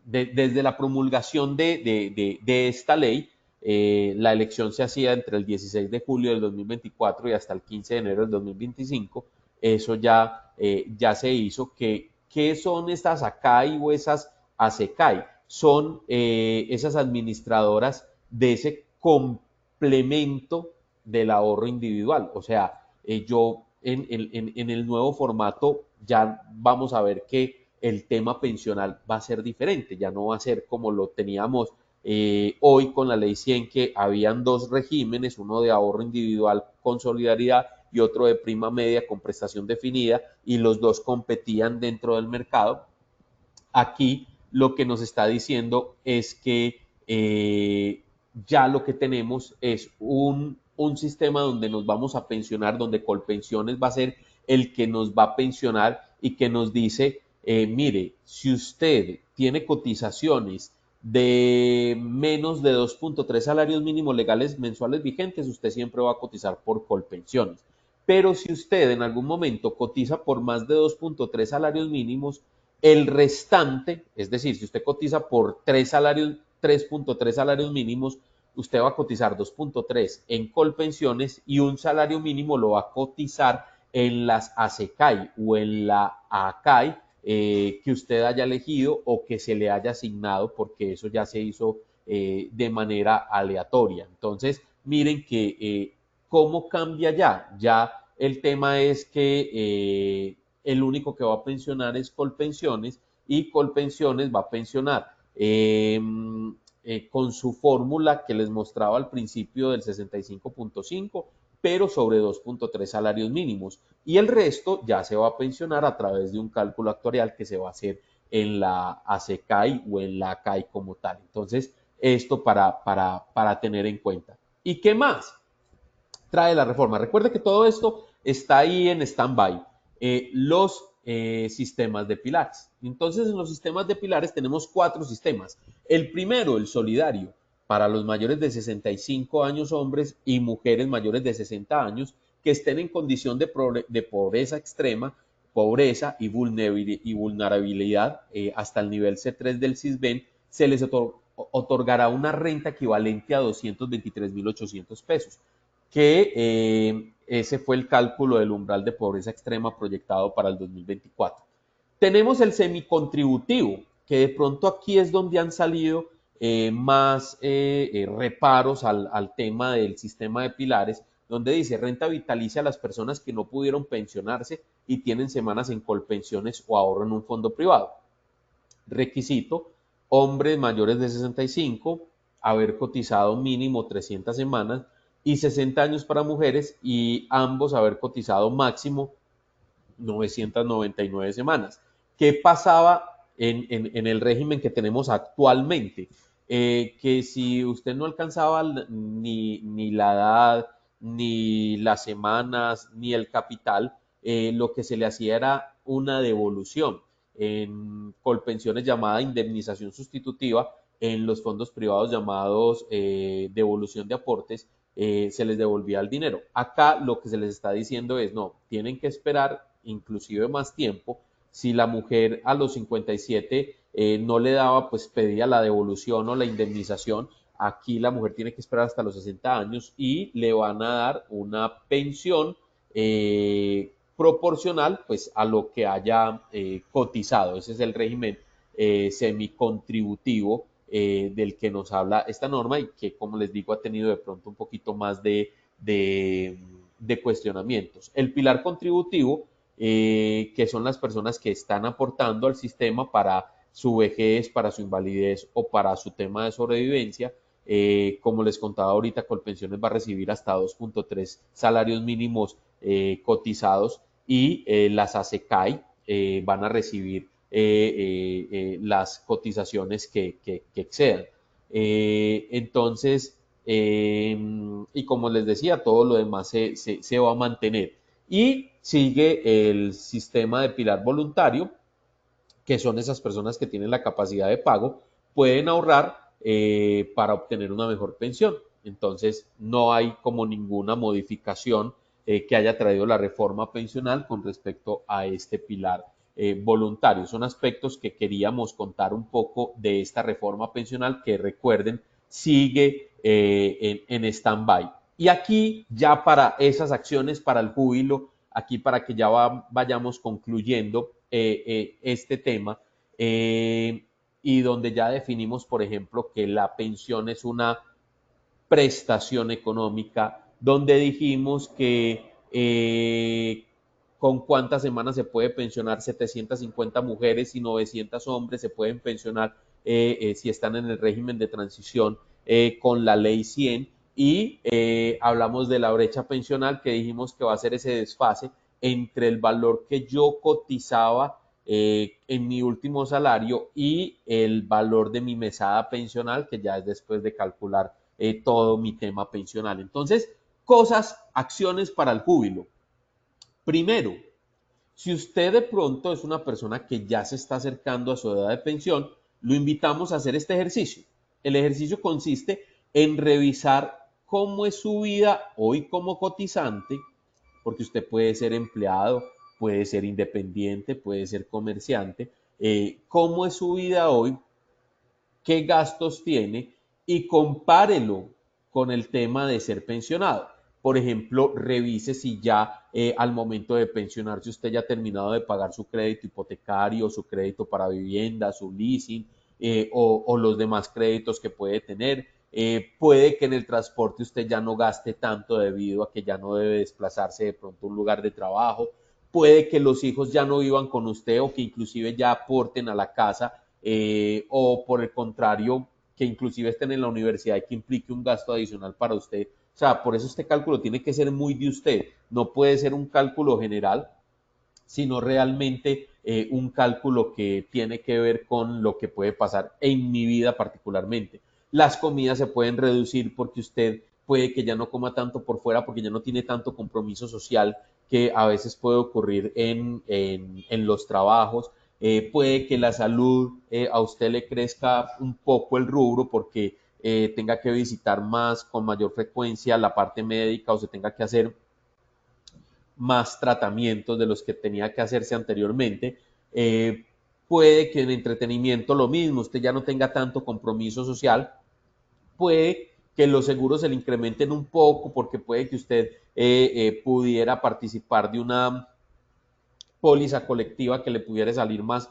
desde la promulgación de esta ley. La elección se hacía entre el 16 de julio del 2024 y hasta el 15 de enero del 2025. Eso ya se hizo. ¿Qué son estas ACAI o esas ASECAI? Son esas administradoras de ese complemento del ahorro individual. O sea, yo en el nuevo formato ya vamos a ver que el tema pensional va a ser diferente, ya no va a ser como lo teníamos hoy con la ley 100, que habían dos regímenes, uno de ahorro individual con solidaridad y otro de prima media con prestación definida, y los dos competían dentro del mercado. Aquí lo que nos está diciendo es que ya lo que tenemos es un sistema donde nos vamos a pensionar, donde Colpensiones va a ser el que nos va a pensionar y que nos dice, mire, si usted tiene cotizaciones de menos de 2.3 salarios mínimos legales mensuales vigentes, usted siempre va a cotizar por Colpensiones. Pero si usted en algún momento cotiza por más de 2.3 salarios mínimos, el restante, es decir, si usted cotiza por 3.3 salarios mínimos, usted va a cotizar 2.3 en Colpensiones y un salario mínimo lo va a cotizar en las ASECAI o en la ACAI que usted haya elegido o que se le haya asignado, porque eso ya se hizo de manera aleatoria. Entonces, miren que cómo cambia ya el tema es que el único que va a pensionar es Colpensiones, y Colpensiones va a pensionar con su fórmula que les mostraba al principio del 65.5, pero sobre 2.3 salarios mínimos. Y el resto ya se va a pensionar a través de un cálculo actuarial que se va a hacer en la ASECAI o en la ACAI como tal. Entonces, esto para tener en cuenta. ¿Y qué más trae la reforma? Recuerde que todo esto está ahí en stand-by. Los sistemas de pilares. Entonces, en los sistemas de pilares tenemos 4 sistemas. El primero, el solidario, para los mayores de 65 años hombres y mujeres mayores de 60 años que estén en condición de pobreza extrema, pobreza y vulnerabilidad hasta el nivel C3 del CISBEN, se les otorgará una renta equivalente a 223.800 pesos, que ese fue el cálculo del umbral de pobreza extrema proyectado para el 2024. Tenemos el semicontributivo, que de pronto aquí es donde han salido más reparos al tema del sistema de pilares, donde dice renta vitalicia a las personas que no pudieron pensionarse y tienen semanas en Colpensiones o ahorro en un fondo privado. Requisito: hombres mayores de 65, haber cotizado mínimo 300 semanas, y 60 años para mujeres, y ambos haber cotizado máximo 999 semanas. ¿Qué pasaba en el régimen que tenemos actualmente? Que si usted no alcanzaba ni la edad, ni las semanas, ni el capital, lo que se le hacía era una devolución en Colpensiones llamada indemnización sustitutiva, en los fondos privados llamados devolución de aportes, se les devolvía el dinero. Acá lo que se les está diciendo es, no, tienen que esperar inclusive más tiempo. Si la mujer a los 57 no le daba, pues pedía la devolución o la indemnización. Aquí la mujer tiene que esperar hasta los 60 años y le van a dar una pensión proporcional pues a lo que haya cotizado. Ese es el régimen semicontributivo del que nos habla esta norma, y que, como les digo, ha tenido de pronto un poquito más de de cuestionamientos. El pilar contributivo, que son las personas que están aportando al sistema para su vejez, para su invalidez o para su tema de sobrevivencia. Como les contaba ahorita, Colpensiones va a recibir hasta 2.3 salarios mínimos cotizados y las ASECAI van a recibir las cotizaciones que excedan. Entonces, y como les decía, todo lo demás se va a mantener. Y sigue el sistema de pilar voluntario, que son esas personas que tienen la capacidad de pago, pueden ahorrar para obtener una mejor pensión. Entonces, no hay como ninguna modificación que haya traído la reforma pensional con respecto a este pilar voluntario. Son aspectos que queríamos contar un poco de esta reforma pensional que, recuerden, sigue en stand-by. Y aquí ya para esas acciones, para el júbilo, aquí para que ya vayamos concluyendo este tema, y donde ya definimos, por ejemplo, que la pensión es una prestación económica, donde dijimos que con cuántas semanas se puede pensionar, 750 mujeres y 900 hombres se pueden pensionar si están en el régimen de transición con la ley 100, y hablamos de la brecha pensional, que dijimos que va a ser ese desfase entre el valor que yo cotizaba en mi último salario y el valor de mi mesada pensional, que ya es después de calcular todo mi tema pensional. Entonces, acciones para el júbilo. Primero, si usted de pronto es una persona que ya se está acercando a su edad de pensión, lo invitamos a hacer este ejercicio. El ejercicio consiste en revisar cómo es su vida hoy como cotizante, porque usted puede ser empleado, puede ser independiente, puede ser comerciante. ¿Cómo es su vida hoy? ¿Qué gastos tiene? Y compárelo con el tema de ser pensionado. Por ejemplo, revise si ya al momento de pensionarse usted ya ha terminado de pagar su crédito hipotecario, su crédito para vivienda, su leasing o los demás créditos que puede tener. Puede que en el transporte usted ya no gaste tanto debido a que ya no debe desplazarse de pronto a un lugar de trabajo. Puede que los hijos ya no vivan con usted o que inclusive ya aporten a la casa, o por el contrario, que inclusive estén en la universidad y que implique un gasto adicional para usted. O sea, por eso este cálculo tiene que ser muy de usted. No puede ser un cálculo general, sino realmente un cálculo que tiene que ver con lo que puede pasar en mi vida particularmente. Las comidas se pueden reducir porque usted puede que ya no coma tanto por fuera, porque ya no tiene tanto compromiso social que a veces puede ocurrir en los trabajos. Puede que la salud a usted le crezca un poco el rubro porque tenga que visitar más, con mayor frecuencia, la parte médica, o se tenga que hacer más tratamientos de los que tenía que hacerse anteriormente. Puede que en entretenimiento lo mismo, usted ya no tenga tanto compromiso social. Puede que los seguros se le incrementen un poco porque puede que usted pudiera participar de una póliza colectiva que le pudiera salir más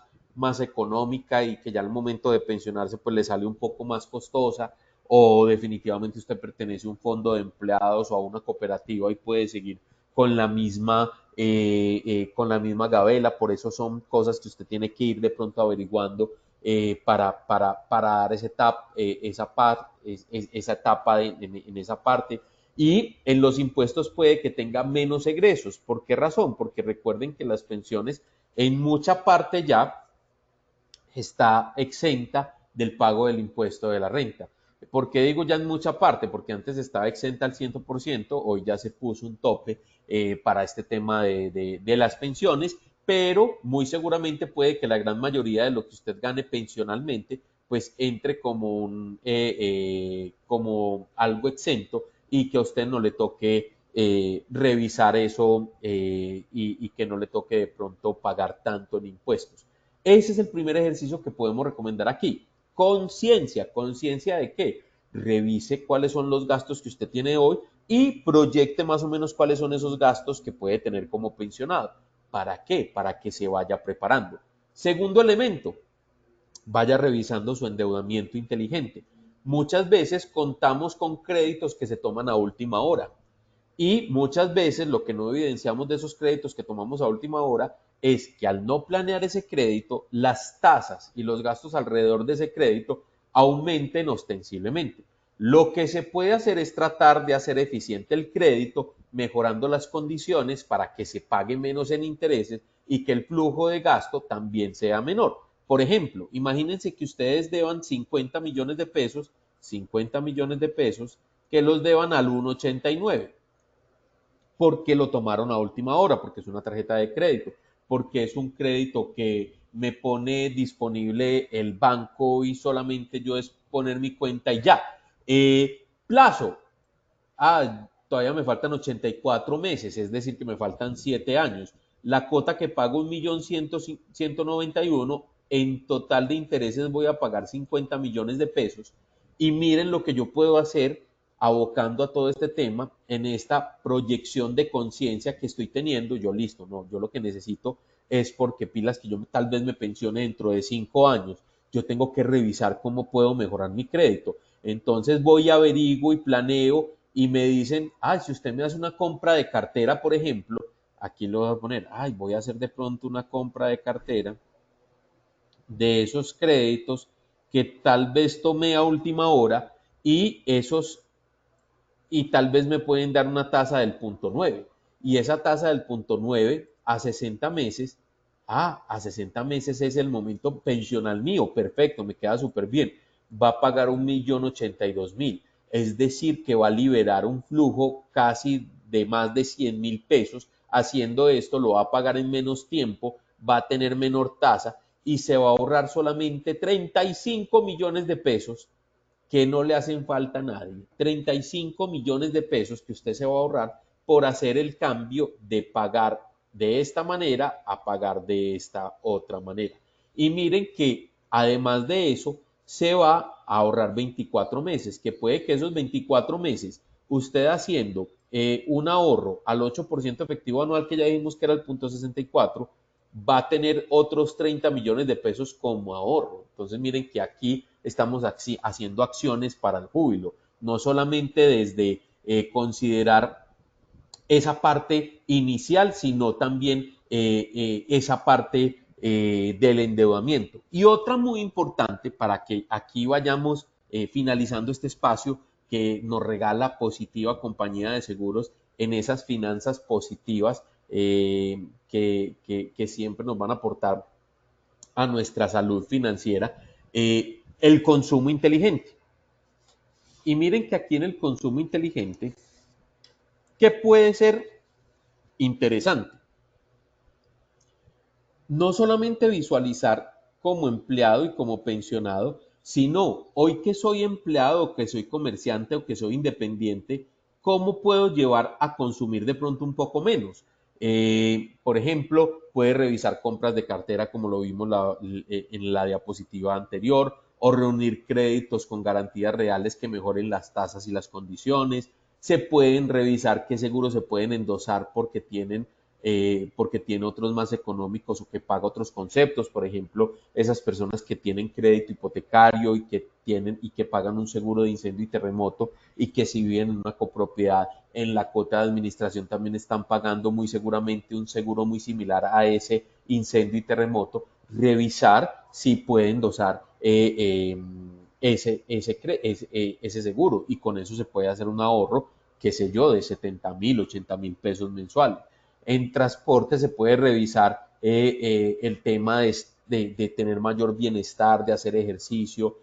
económica y que ya al momento de pensionarse pues le sale un poco más costosa, o definitivamente usted pertenece a un fondo de empleados o a una cooperativa y puede seguir con la misma gabela. Por eso son cosas que usted tiene que ir de pronto averiguando para dar esa etapa en esa parte. Y en los impuestos puede que tenga menos egresos. ¿Por qué razón? Porque recuerden que las pensiones en mucha parte ya está exenta del pago del impuesto de la renta. ¿Por qué digo ya en mucha parte? Porque antes estaba exenta al 100%, hoy ya se puso un tope para este tema de las pensiones, pero muy seguramente puede que la gran mayoría de lo que usted gane pensionalmente pues entre como algo exento, y que a usted no le toque revisar eso y que no le toque de pronto pagar tanto en impuestos. Ese es el primer ejercicio que podemos recomendar aquí. Conciencia. ¿Conciencia de qué? Revise cuáles son los gastos que usted tiene hoy y proyecte más o menos cuáles son esos gastos que puede tener como pensionado. ¿Para qué? Para que se vaya preparando. Segundo elemento, vaya revisando su endeudamiento inteligente. Muchas veces contamos con créditos que se toman a última hora Y muchas veces lo que no evidenciamos de esos créditos que tomamos a última hora es que al no planear ese crédito, las tasas y los gastos alrededor de ese crédito aumenten ostensiblemente. Lo que se puede hacer es tratar de hacer eficiente el crédito, mejorando las condiciones para que se pague menos en intereses y que el flujo de gasto también sea menor. Por ejemplo, imagínense que ustedes deban 50 millones de pesos, 50 millones de pesos, que los deban al 1,89 porque lo tomaron a última hora, porque es una tarjeta de crédito, porque es un crédito que me pone disponible el banco y solamente yo es poner mi cuenta y ya. Plazo, todavía me faltan 84 meses, es decir, que me faltan 7 años. La cuota que pago 1.191.000, en total de intereses voy a pagar 50 millones de pesos. Y miren lo que yo puedo hacer abocando a todo este tema en esta proyección de conciencia que estoy teniendo. Yo listo, no, yo lo que necesito es porque pilas que yo tal vez me pensione dentro de 5 años. Yo tengo que revisar cómo puedo mejorar mi crédito. Entonces voy, averiguo y planeo y me dicen, si usted me hace una compra de cartera, por ejemplo, aquí lo voy a poner, voy a hacer de pronto una compra de cartera de esos créditos que tal vez tomé a última hora y tal vez me pueden dar una tasa del 0,9 y esa tasa del 0,9 a 60 meses, a 60 meses es el momento pensional mío, perfecto, me queda súper bien, va a pagar 1.082.000, es decir, que va a liberar un flujo casi de más de 100.000 pesos, haciendo esto lo va a pagar en menos tiempo, va a tener menor tasa y se va a ahorrar solamente 35 millones de pesos que no le hacen falta a nadie. 35 millones de pesos que usted se va a ahorrar por hacer el cambio de pagar de esta manera a pagar de esta otra manera. Y miren que además de eso, se va a ahorrar 24 meses, que puede que esos 24 meses usted haciendo un ahorro al 8% efectivo anual, que ya dijimos que era el 0,64, va a tener otros 30 millones de pesos como ahorro. Entonces miren que aquí estamos haciendo acciones para el júbilo, no solamente desde considerar esa parte inicial, sino también esa parte del endeudamiento. Y otra muy importante para que aquí vayamos finalizando este espacio que nos regala Positiva Compañía de Seguros en esas finanzas positivas que siempre nos van a aportar a nuestra salud financiera, el consumo inteligente. Y miren que aquí en el consumo inteligente, ¿qué puede ser interesante? No solamente visualizar como empleado y como pensionado, sino hoy que soy empleado, que soy comerciante o que soy independiente, ¿cómo puedo llevar a consumir de pronto un poco menos? Por ejemplo, puede revisar compras de cartera como lo vimos en la diapositiva anterior, o reunir créditos con garantías reales que mejoren las tasas y las condiciones. Se pueden revisar qué seguros se pueden endosar porque tiene otros más económicos o que paga otros conceptos, por ejemplo, esas personas que tienen crédito hipotecario y que pagan un seguro de incendio y terremoto y que si viven en una copropiedad, en la cuota de administración también están pagando muy seguramente un seguro muy similar a ese incendio y terremoto, revisar si pueden endosar ese seguro y con eso se puede hacer un ahorro, qué sé yo, de 70.000, 80.000 pesos mensuales. En transporte se puede revisar el tema de tener mayor bienestar, de hacer ejercicio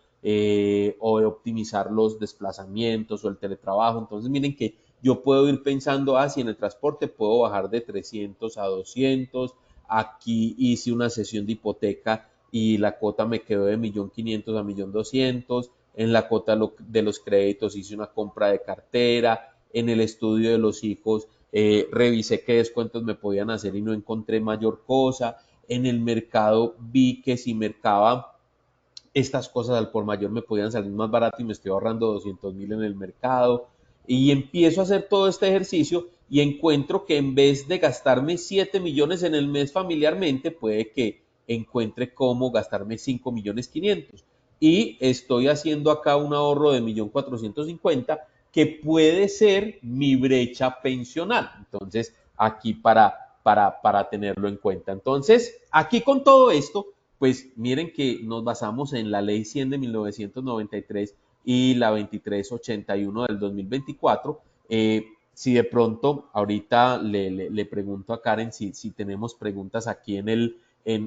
o de optimizar los desplazamientos o el teletrabajo. Entonces miren que yo puedo ir pensando, si en el transporte puedo bajar de 300 a 200, aquí hice una sesión de hipoteca y la cuota me quedó de 1.500.000 a 1.200.000, en la cuota de los créditos hice una compra de cartera, en el estudio de los hijos revisé qué descuentos me podían hacer y no encontré mayor cosa. En el mercado vi que si mercaba estas cosas al por mayor me podían salir más barato y me estoy ahorrando 200.000 en el mercado. Y empiezo a hacer todo este ejercicio y encuentro que en vez de gastarme 7 millones en el mes familiarmente, puede que encuentre cómo gastarme 5.500.000. Y estoy haciendo acá un ahorro de 1.450.000 que puede ser mi brecha pensional. Entonces, aquí para tenerlo en cuenta. Entonces, aquí con todo esto, pues miren que nos basamos en la Ley 100 de 1993 y la 2381 del 2024. Si de pronto ahorita le pregunto a Karen si tenemos preguntas aquí en el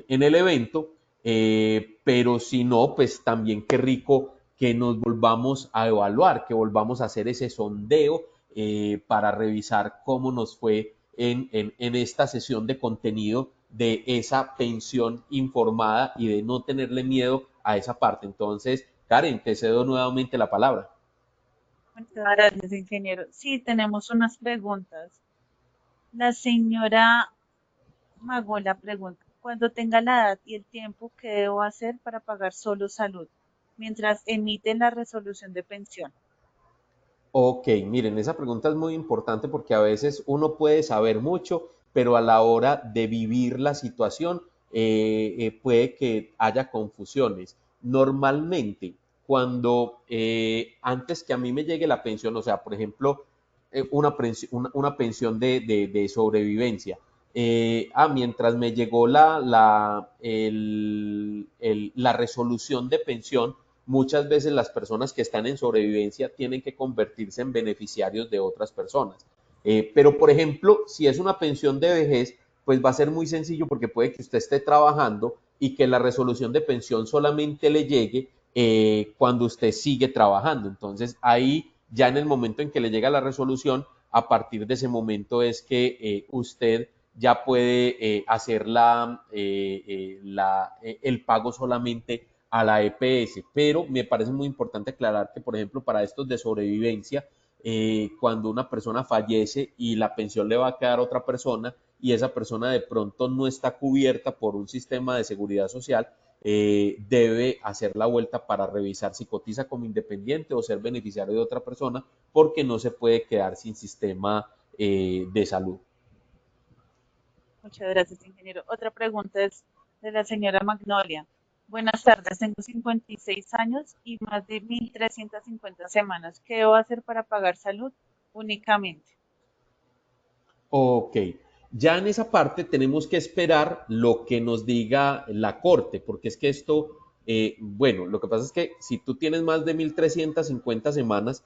evento, pero si no, pues también qué rico que nos volvamos a evaluar, que volvamos a hacer ese sondeo para revisar cómo nos fue en esta sesión de contenido de esa pensión informada y de no tenerle miedo a esa parte. Entonces, Karen, te cedo nuevamente la palabra. Muchas gracias, ingeniero. Sí, tenemos unas preguntas. La señora Magola pregunta, cuando tenga la edad y el tiempo, ¿qué debo hacer para pagar solo salud mientras emiten la resolución de pensión? Ok, miren, esa pregunta es muy importante porque a veces uno puede saber mucho, pero a la hora de vivir la situación puede que haya confusiones. Normalmente, cuando antes que a mí me llegue la pensión, o sea, por ejemplo, una pensión de sobrevivencia, mientras me llegó la resolución de pensión, muchas veces las personas que están en sobrevivencia tienen que convertirse en beneficiarios de otras personas. Pero, por ejemplo, si es una pensión de vejez, pues va a ser muy sencillo porque puede que usted esté trabajando y que la resolución de pensión solamente le llegue cuando usted sigue trabajando. Entonces, ahí ya en el momento en que le llega la resolución, a partir de ese momento es que usted ya puede hacer el pago solamente a la EPS, pero me parece muy importante aclarar que, por ejemplo, para estos de sobrevivencia, cuando una persona fallece y la pensión le va a quedar a otra persona y esa persona de pronto no está cubierta por un sistema de seguridad social, debe hacer la vuelta para revisar si cotiza como independiente o ser beneficiario de otra persona, porque no se puede quedar sin sistema de salud. Muchas gracias, ingeniero. Otra pregunta es de la señora Magnolia. Buenas tardes, tengo 56 años y más de 1.350 semanas. ¿Qué debo hacer para pagar salud únicamente? Ok, ya en esa parte tenemos que esperar lo que nos diga la corte, porque es que esto, bueno, lo que pasa es que si tú tienes más de 1.350 semanas,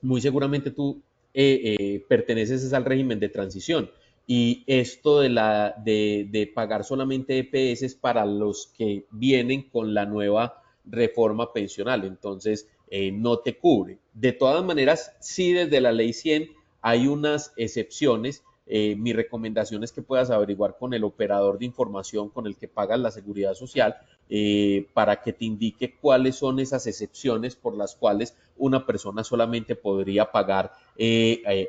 muy seguramente tú perteneces al régimen de transición. Y esto de pagar solamente EPS es para los que vienen con la nueva reforma pensional. Entonces, no te cubre. De todas maneras, sí, desde la ley 100 hay unas excepciones. Mi recomendación es que puedas averiguar con el operador de información con el que pagas la seguridad social para que te indique cuáles son esas excepciones por las cuales una persona solamente podría pagar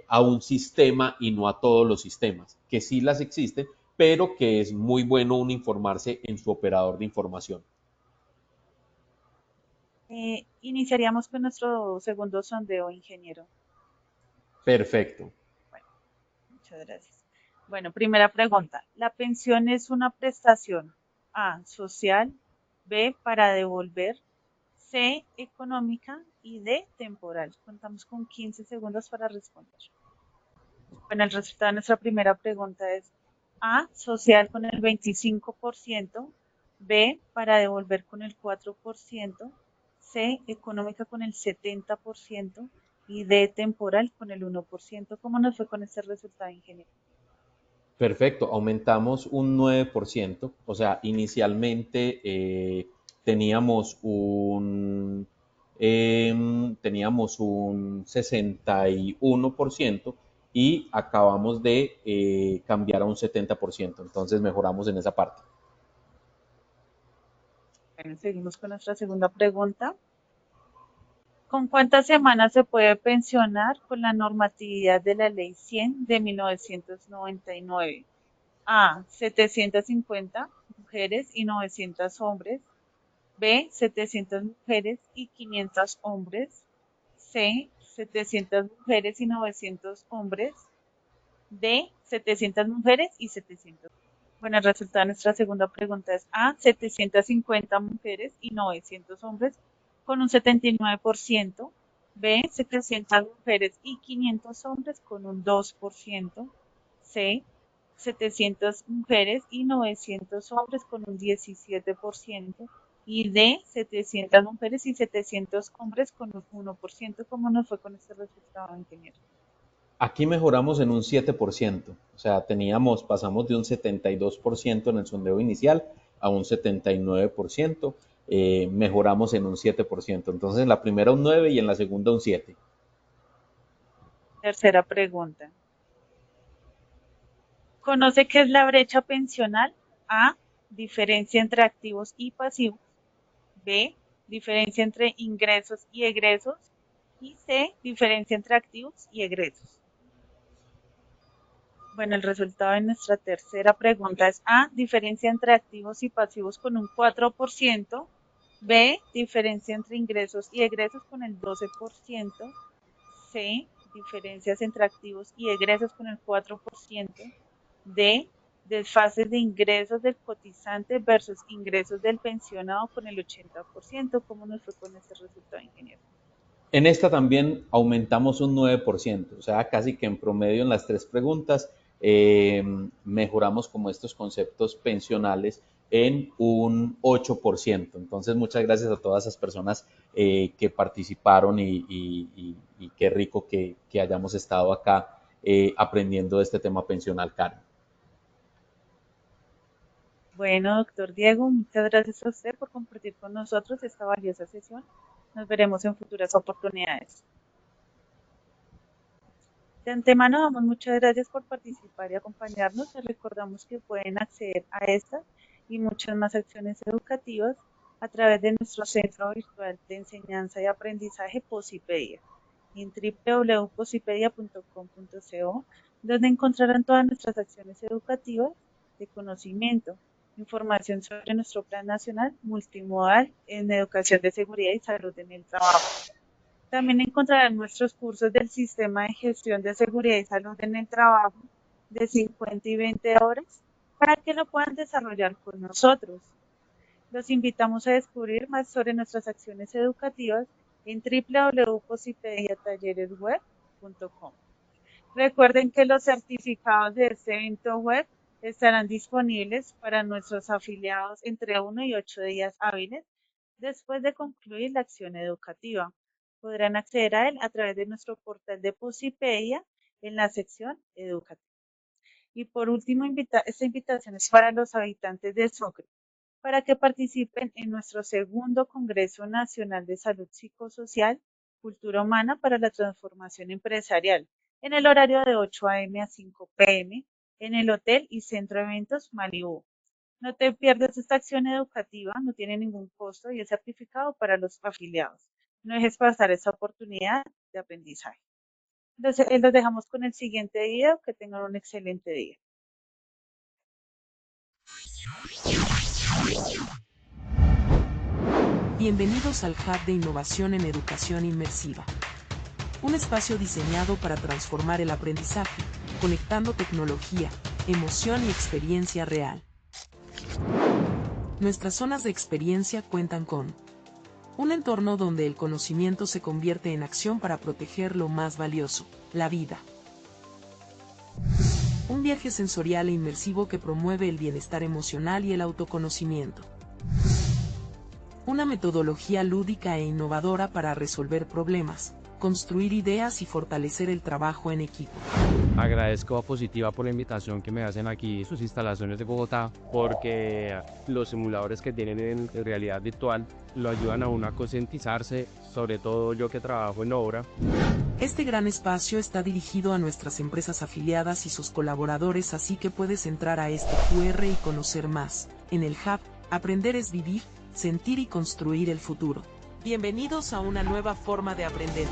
a un sistema y no a todos los sistemas, que sí las existen, pero que es muy bueno uno informarse en su operador de información. Iniciaríamos con nuestro segundo sondeo, ingeniero. Perfecto. Bueno, muchas gracias. Bueno, primera pregunta. ¿La pensión es una prestación A, social, B, para devolver, C, económica y D, temporal? Contamos con 15 segundos para responder. Bueno, el resultado de nuestra primera pregunta es A, social con el 25%, B, para devolver con el 4%, C, económica con el 70% y D, temporal con el 1%. ¿Cómo nos fue con este resultado, ingeniero? Perfecto, aumentamos un 9%, o sea, inicialmente teníamos un 61% y acabamos de cambiar a un 70%, entonces mejoramos en esa parte. Bueno, seguimos con nuestra segunda pregunta. ¿Con cuántas semanas se puede pensionar con la normatividad de la Ley 100 de 1999? A, 750 mujeres y 900 hombres. B, 700 mujeres y 500 hombres. C, 700 mujeres y 900 hombres. D, 700 mujeres y 700. Bueno, el resultado de nuestra segunda pregunta es A, 750 mujeres y 900 hombres con un 79%. B, 700 mujeres y 500 hombres con un 2%. C, 700 mujeres y 900 hombres con un 17%. Y D, 700 mujeres y 700 hombres con un 1%. ¿Cómo nos fue con este resultado, ingeniero? Aquí mejoramos en un 7%, o sea, pasamos de un 72% en el sondeo inicial a un 79%, mejoramos en un 7%. Entonces, en la primera un 9 y en la segunda un 7. Tercera pregunta. ¿Conoce qué es la brecha pensional? A, diferencia entre activos y pasivos. B, diferencia entre ingresos y egresos. Y C, diferencia entre activos y egresos. Bueno, el resultado de nuestra tercera pregunta es A, diferencia entre activos y pasivos con un 4%. B, diferencia entre ingresos y egresos con el 12%. C, diferencias entre activos y egresos con el 4%. D, desfases de ingresos del cotizante versus ingresos del pensionado con el 80%. ¿Cómo nos fue con este resultado, ingeniero? En esta también aumentamos un 9%, o sea, casi que en promedio en las tres preguntas mejoramos como estos conceptos pensionales en un 8%. Entonces, muchas gracias a todas esas personas que participaron y qué rico que hayamos estado acá aprendiendo de este tema pensional, Karen. Bueno, doctor Diego, muchas gracias a usted por compartir con nosotros esta valiosa sesión. Nos veremos en futuras oportunidades. De antemano damos muchas gracias por participar y acompañarnos. Les recordamos que pueden acceder a estas y muchas más acciones educativas a través de nuestro centro virtual de enseñanza y aprendizaje Posipedia en www.posipedia.com.co, donde encontrarán todas nuestras acciones educativas de conocimiento, información sobre nuestro Plan Nacional Multimodal en Educación de Seguridad y Salud en el Trabajo. También encontrarán nuestros cursos del Sistema de Gestión de Seguridad y Salud en el Trabajo de 50 y 20 horas para que lo puedan desarrollar con nosotros. Los invitamos a descubrir más sobre nuestras acciones educativas en www.posipediatalleresweb.com. Recuerden que los certificados de este evento web estarán disponibles para nuestros afiliados entre 1 y 8 días hábiles después de concluir la acción educativa. Podrán acceder a él a través de nuestro portal de Posipedia en la sección educativa. Y por último, esta invitación es para los habitantes de Sucre, para que participen en nuestro segundo Congreso Nacional de Salud Psicosocial, Cultura Humana para la Transformación Empresarial, en el horario de 8 a.m. a 5 p.m. en el Hotel y Centro de Eventos Malibú. No te pierdas esta acción educativa, no tiene ningún costo y es certificado para los afiliados. No dejes pasar esta oportunidad de aprendizaje. Los dejamos con el siguiente video. Que tengan un excelente día. Bienvenidos al Hub de Innovación en Educación Inmersiva. Un espacio diseñado para transformar el aprendizaje, conectando tecnología, emoción y experiencia real. Nuestras zonas de experiencia cuentan con un entorno donde el conocimiento se convierte en acción para proteger lo más valioso, la vida. Un viaje sensorial e inmersivo que promueve el bienestar emocional y el autoconocimiento. Una metodología lúdica e innovadora para resolver problemas, construir ideas y fortalecer el trabajo en equipo. Agradezco a Positiva por la invitación que me hacen aquí, sus instalaciones de Bogotá, porque los simuladores que tienen en realidad virtual lo ayudan a uno a concientizarse, sobre todo yo que trabajo en obra. Este gran espacio está dirigido a nuestras empresas afiliadas y sus colaboradores, así que puedes entrar a este QR y conocer más. En el Hub, aprender es vivir, sentir y construir el futuro. Bienvenidos a una nueva forma de aprender.